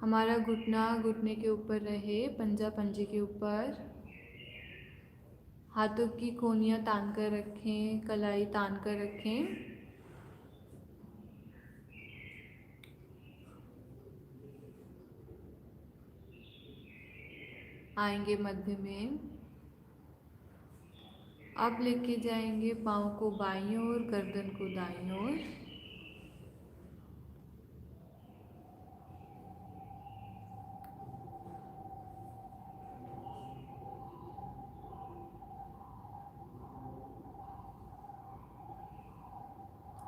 हमारा घुटना घुटने के ऊपर रहे, पंजा पंजे के ऊपर। हाथों की कोहनियाँ तान कर रखें, कलाई तान कर रखें। आएंगे मध्य में। अब लेके जाएंगे पाँव को बाईं ओर, गर्दन को दाईं ओर।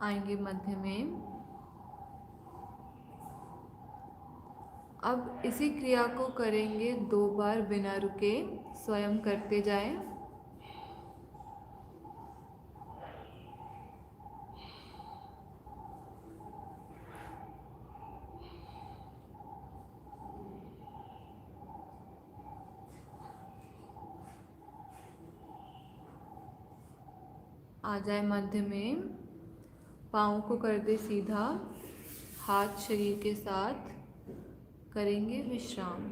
आएंगे मध्य में। अब इसी क्रिया को करेंगे 2 बार बिना रुके, स्वयं करते जाएं। आ जाए मध्य में। पाँव को कर दे सीधा, हाथ शरीर के साथ। करेंगे विश्राम।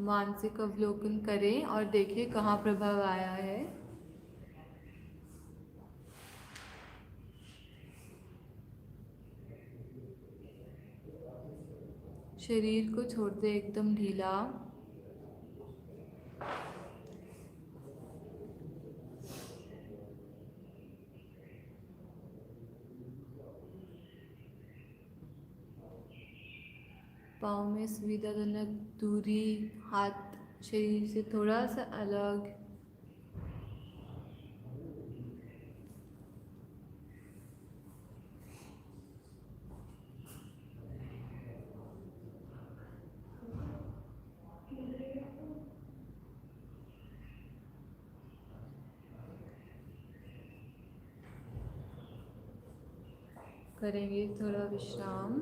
मानसिक अवलोकन करें और देखें कहाँ प्रभाव आया है। शरीर को छोड़ दे एकदम ढीला। पाँव में सुविधाजनक दूरी, हाथ शरीर से थोड़ा सा अलग। करेंगे थोड़ा विश्राम।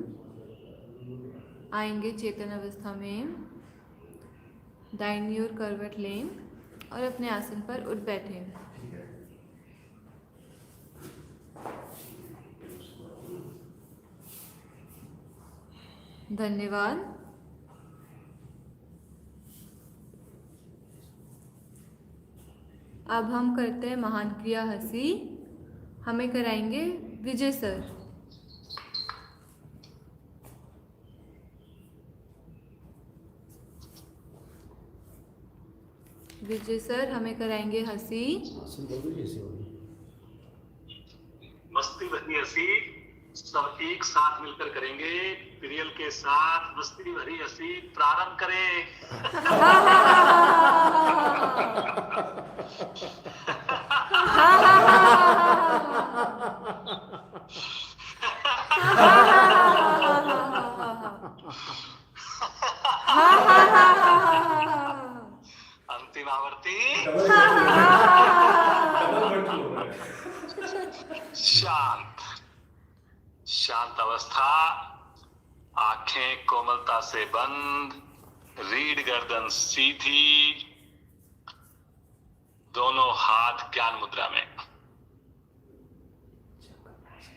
आएंगे चेतन अवस्था में। दाहिनी ओर करवट लें और अपने आसन पर उठ बैठें। धन्यवाद। अब हम करते हैं महान क्रिया हंसी। हमें कराएंगे विजय सर। विजय सर हमें कराएंगे हंसी। मस्ती भरी हंसी सब एक साथ मिलकर करेंगे। प्रियल के साथ मस्ती भरी हंसी प्रारंभ करें। अंतिम आवर्ती। शांत शांत अवस्था। आंखें कोमलता से बंद, रीढ़ गर्दन सीधी, दोनों हाथ ज्ञान मुद्रा में।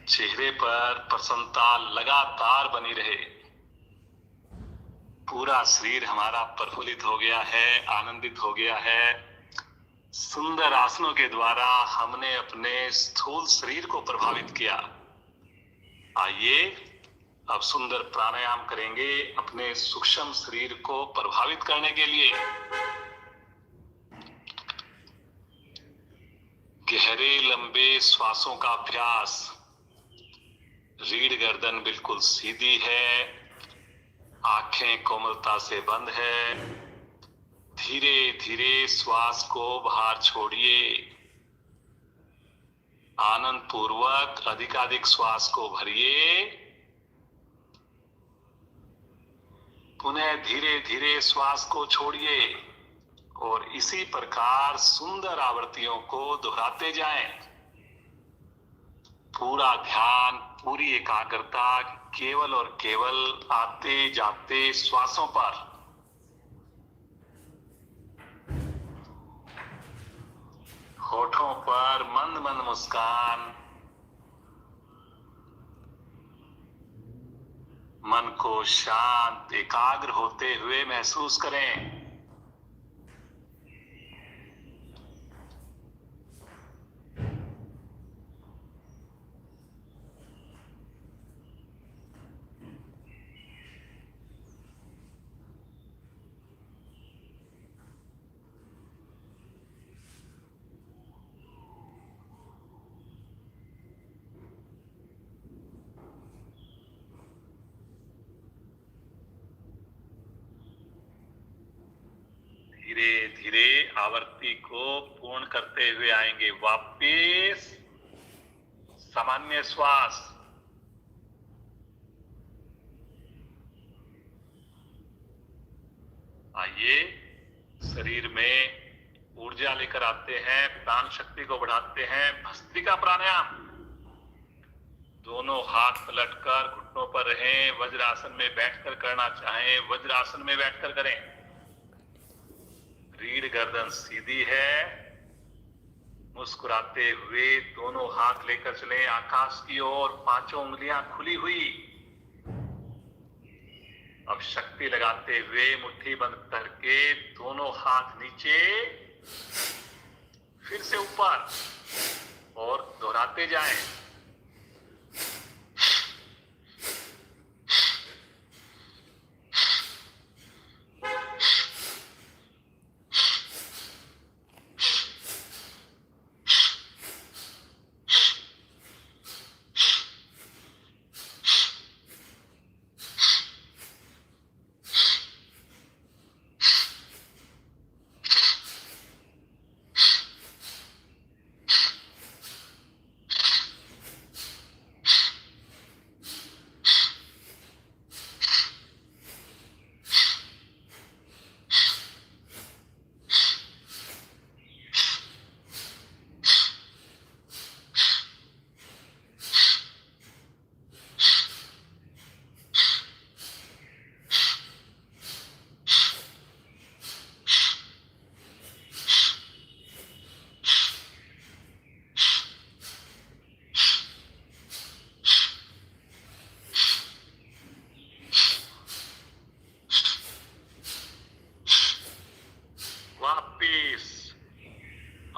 चेहरे पर प्रसन्नता लगातार बनी रहे। पूरा शरीर हमारा प्रफुल्लित हो गया है, आनंदित हो गया है। सुंदर आसनों के द्वारा हमने अपने स्थूल शरीर को प्रभावित किया। आइए अब सुंदर प्राणायाम करेंगे अपने सूक्ष्म शरीर को प्रभावित करने के लिए। गहरे लंबे श्वासों का अभ्यास। रीढ़ गर्दन बिल्कुल सीधी है, आंखें कोमलता से बंद है। धीरे धीरे श्वास को बाहर छोड़िए। आनंद पूर्वक अधिकाधिक श्वास को भरिए। पुनः धीरे धीरे श्वास को छोड़िए और इसी प्रकार सुंदर आवृत्तियों को दोहराते जाएं। पूरा ध्यान, पूरी एकाग्रता केवल और केवल आते जाते श्वासों पर। होठों पर मंद मंद मुस्कान। मन को शांत, एकाग्र होते हुए महसूस करें। धीरे धीरे आवृत्ति को पूर्ण करते हुए आएंगे वापस सामान्य श्वास। आइए शरीर में ऊर्जा लेकर आते हैं, प्राण शक्ति को बढ़ाते हैं। भस्त्रिका प्राणायाम। दोनों हाथ पलटकर घुटनों पर रहें। वज्रासन में बैठकर करना चाहें वज्रासन में बैठकर करें। रीढ़ गर्दन सीधी है। मुस्कुराते हुए दोनों हाथ लेकर चलें आकाश की ओर, पांचों उंगलियां खुली हुई। अब शक्ति लगाते हुए मुट्ठी बंद करके दोनों हाथ नीचे, फिर से ऊपर और दोहराते जाएं।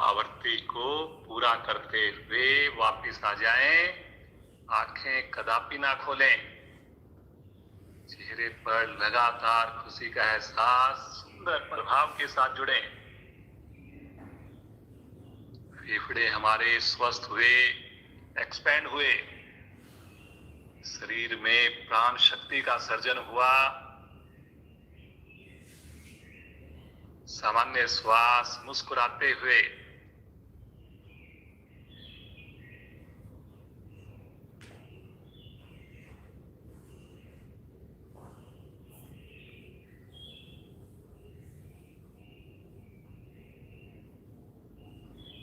आवृत्ति को पूरा करते हुए वापस आ जाएं। आंखें कदापि ना खोलें। चेहरे पर लगातार खुशी का एहसास सुंदर प्रभाव के साथ जुड़े। फेफड़े हमारे स्वस्थ हुए, एक्सपेंड हुए। शरीर में प्राण शक्ति का सर्जन हुआ। सामान्य श्वास मुस्कुराते हुए।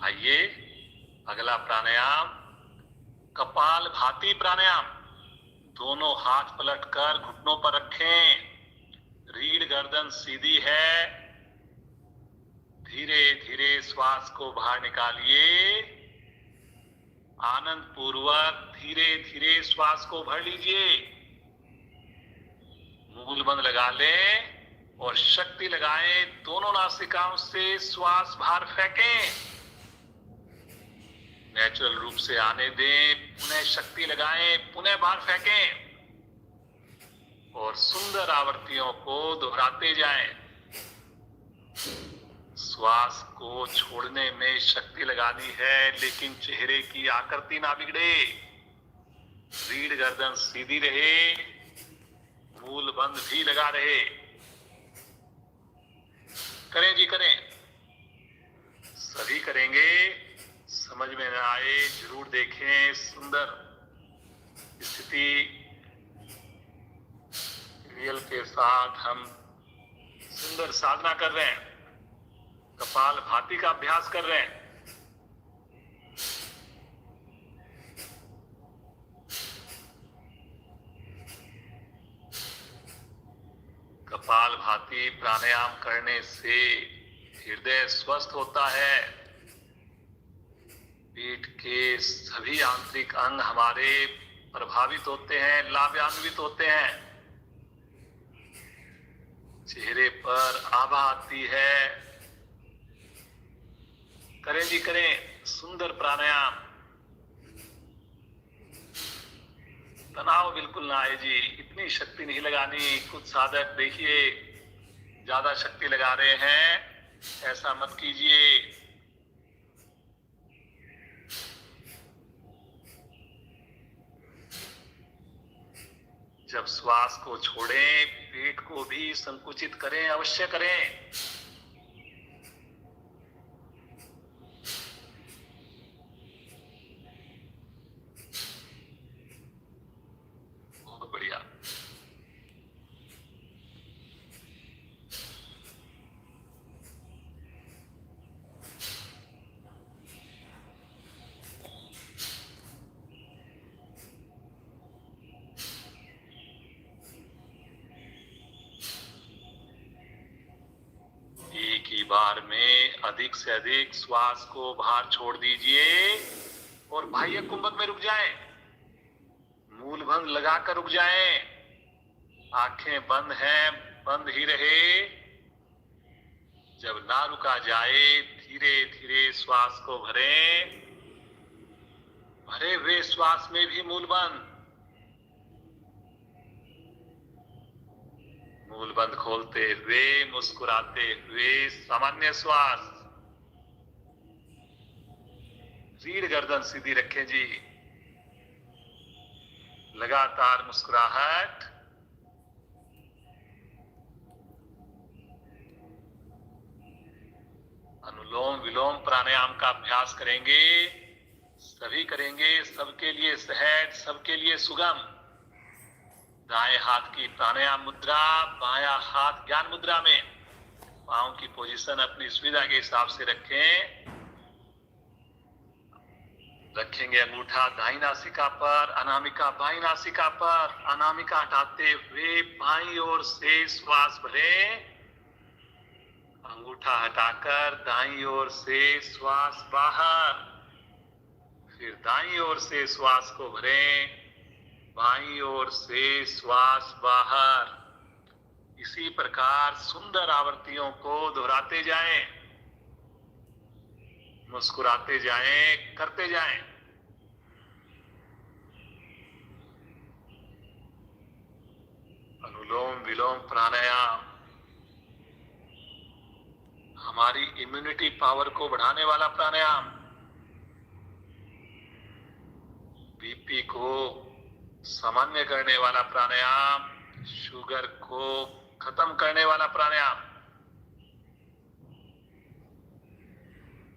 आइए अगला प्राणायाम कपाल भाती प्राणायाम। दोनों हाथ पलटकर घुटनों पर रखें। रीढ़ गर्दन सीधी है। धीरे धीरे श्वास को बाहर निकालिए। आनंद पूर्वक धीरे धीरे श्वास को भर लीजिए। मूल बंद लगा लें और शक्ति लगाएं। दोनों नासिकाओं से श्वास बाहर फेंकें। नेचुरल रूप से आने दें। पुनः शक्ति लगाएं, पुनः बाहर फेंकें और सुंदर आवृत्तियों को दोहराते जाएं। श्वास को छोड़ने में शक्ति लगानी है, लेकिन चेहरे की आकृति ना बिगड़े। रीढ़ गर्दन सीधी रहे, मूल बंद भी लगा रहे। करें जी करें, सभी करेंगे। समझ में न आए जरूर देखें। सुंदर स्थिति रियल के साथ हम सुंदर साधना कर रहे हैं, कपाल भाती का अभ्यास कर रहे हैं। कपाल भाती प्राणायाम करने से हृदय स्वस्थ होता है, पेट के सभी आंतरिक अंग हमारे प्रभावित होते हैं, लाभान्वित होते हैं, चेहरे पर आभा आती है। करें जी करें, सुंदर प्राणायाम। तनाव बिल्कुल ना आए जी, इतनी शक्ति नहीं लगानी। कुछ साधक देखिए ज्यादा शक्ति लगा रहे हैं, ऐसा मत कीजिए। जब श्वास को छोड़ें, पेट को भी संकुचित करें, अवश्य करें। बहुत बढ़िया। एक ही बार में अधिक से अधिक श्वास को बाहर छोड़ दीजिए और बाह्य कुंभक में रुक जाएं। मूल भंग लगाकर रुक जाएं। आंखें बंद हैं, बंद ही रहे। जब ना रुका जाए धीरे धीरे श्वास को भरें। भरे हुए श्वास में भी मूल बंद। मूल बंद खोलते हुए, मुस्कुराते हुए सामान्य श्वास। रीढ़ गर्दन सीधी रखें जी। लगातार मुस्कुराहट। अनुलोम विलोम प्राणायाम का अभ्यास करेंगे, सभी करेंगे। सबके लिए सहज, सबके लिए सुगम। दाएं हाथ की प्राणायाम मुद्रा, बायां हाथ ज्ञान मुद्रा में। पांव की पोजीशन अपनी सुविधा के हिसाब से रखें। रखेंगे अंगूठा दाहिनी नासिका पर, अनामिका बाईं नासिका पर। अनामिका हटाते हुए बाईं ओर से श्वास भरें। अंगूठा हटाकर दाईं ओर से श्वास बाहर। फिर दाईं ओर से श्वास को भरें, बाईं ओर से श्वास बाहर। इसी प्रकार सुंदर आवृत्तियों को दोहराते जाएं, मुस्कुराते जाएं, करते जाएं। अनुलोम विलोम प्राणायाम हमारी इम्यूनिटी पावर को बढ़ाने वाला प्राणायाम। बीपी को सामान्य करने वाला प्राणायाम, शुगर को खत्म करने वाला प्राणायाम।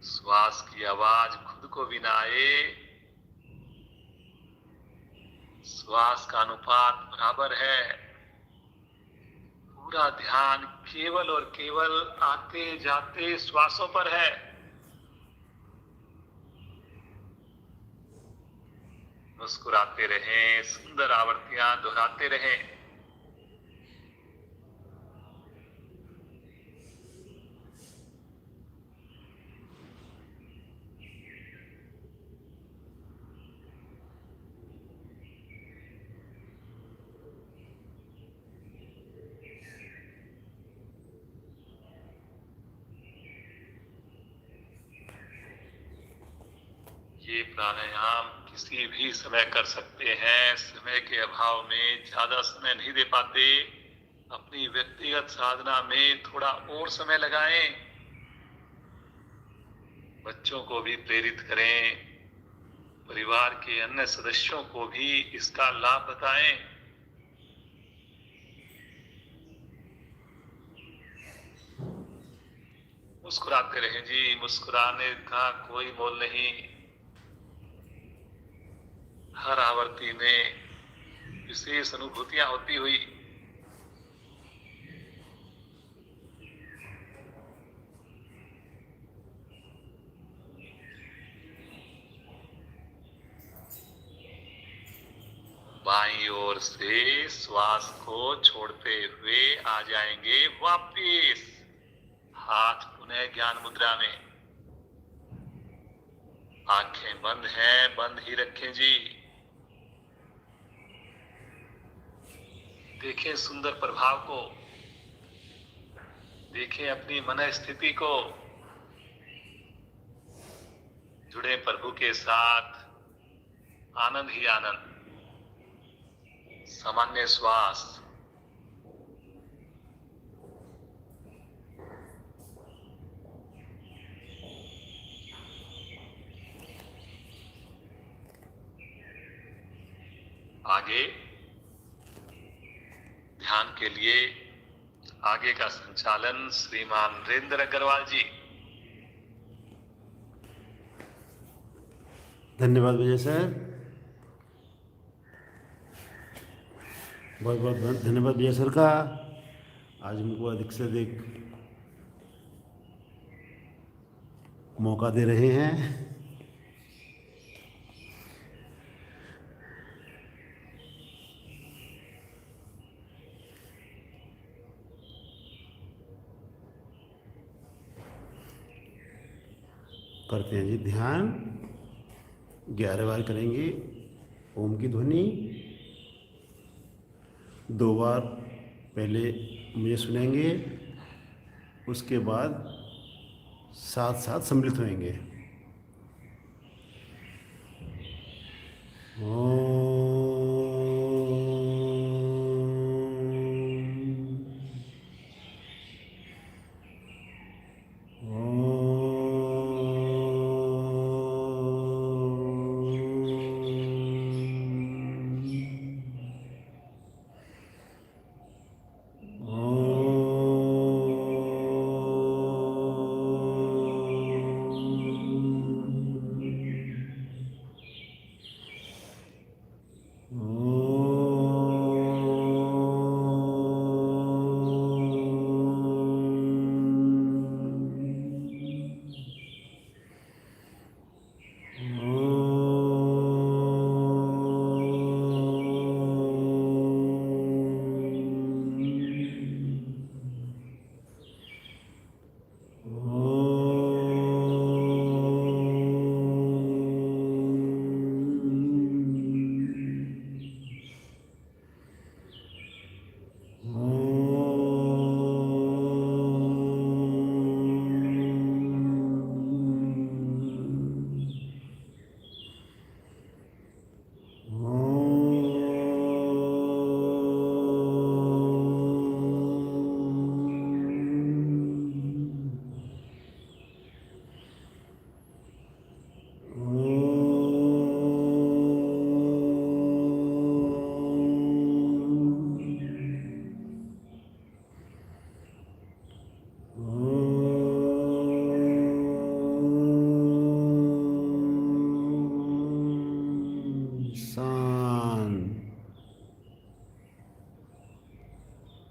श्वास की आवाज खुद को भी ना आए। श्वास का अनुपात बराबर है। पूरा ध्यान केवल और केवल आते जाते श्वासों पर है। मुस्कुराते रहें, सुंदर आवृत्तियां दोहराते रहें। ये प्राणायाम किसी भी समय कर सकते हैं। समय के अभाव में ज्यादा समय नहीं दे पाते। अपनी व्यक्तिगत साधना में थोड़ा और समय लगाएं। बच्चों को भी प्रेरित करें, परिवार के अन्य सदस्यों को भी इसका लाभ बताएं। मुस्कुराते रहें जी, मुस्कुराने का कोई मोल नहीं। हर आवर्ती में विशेष अनुभूतियां होती हुई बाईं ओर से श्वास को छोड़ते हुए आ जाएंगे वापिस। हाथ पुनः ज्ञान मुद्रा में, आंखें बंद हैं, बंद ही रखें जी। देखें सुंदर प्रभाव को, देखें अपनी मन स्थिति को। जुड़े प्रभु के साथ, आनंद ही आनंद। सामान्य श्वास, आगे ध्यान के लिए आगे का संचालन श्रीमान नरेंद्र अग्रवाल जी। धन्यवाद विजय सर, बहुत बहुत धन्यवाद विजय सर का। आज हमको अधिक से अधिक मौका दे रहे हैं। करते हैं जी ध्यान, 11 बार करेंगे ओम की ध्वनि। 2 बार पहले मुझे सुनेंगे, उसके बाद साथ साथ सम्मिलित होंगे।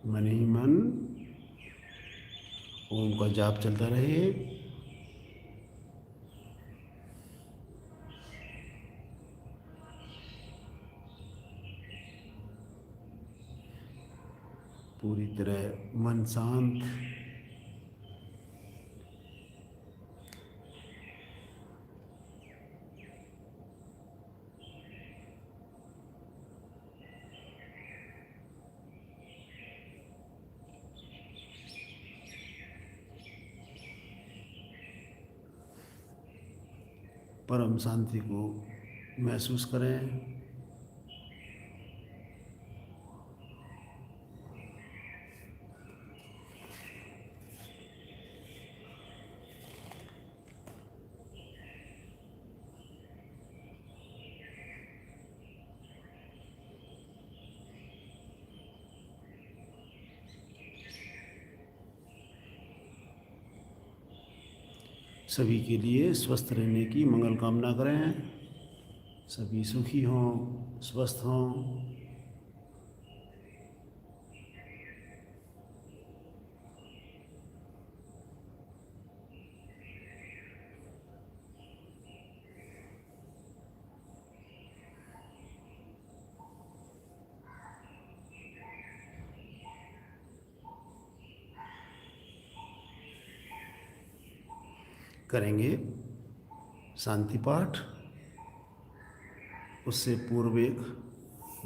मन ही मन ओम का जाप चलता रहे। पूरी तरह मन शांत, परम शांति को महसूस करें। सभी के लिए स्वस्थ रहने की मंगल कामना करें। सभी सुखी हों, स्वस्थ हों। करेंगे शांति पाठ। उससे पूर्व एक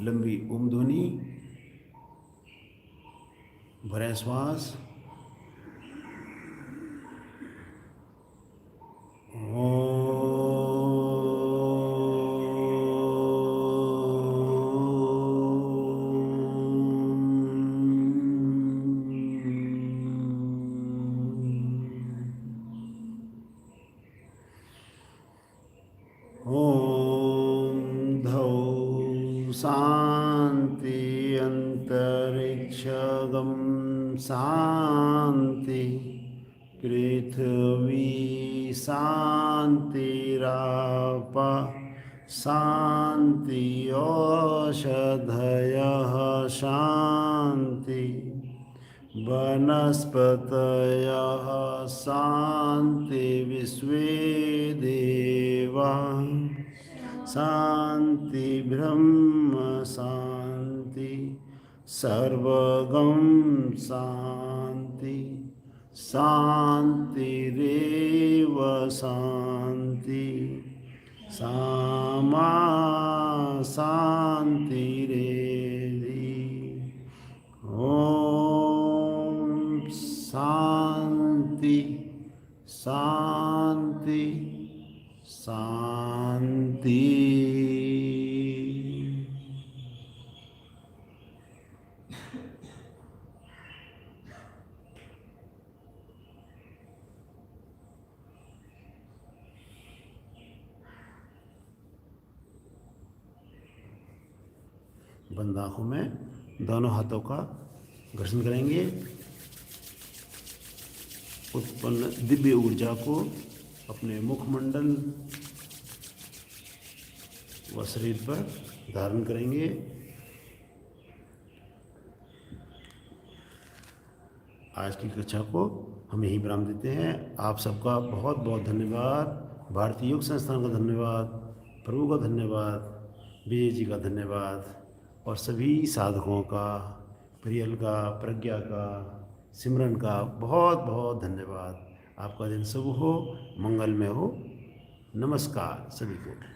लंबी ओम ध्वनि, भरें श्वास। ओम धौ शांति अंतरिक्षगम शांति पृथ्वी शांतिराप शांति औषधयः शांति वनस्पतयः शांति विश्वे देवा शांति ब्रह्म शांति सर्वगम शांति शांतिरेव शांति सामा शांतिरेधि। ओम शांति शांति शांति। बंद आँखों में दोनों हाथों का घर्षण करेंगे। उत्पन्न दिव्य ऊर्जा को अपने मुखमंडल व शरीर पर धारण करेंगे। आज की कक्षा को हम यहीं विराम देते हैं। आप सबका बहुत बहुत धन्यवाद। भारतीय योग संस्थान का धन्यवाद, प्रभु का धन्यवाद, विजय जी का धन्यवाद और सभी साधकों का, प्रियल का, प्रज्ञा का, सिमरन का बहुत बहुत धन्यवाद। आपका दिन शुभ हो, मंगलमय हो। नमस्कार सभी को।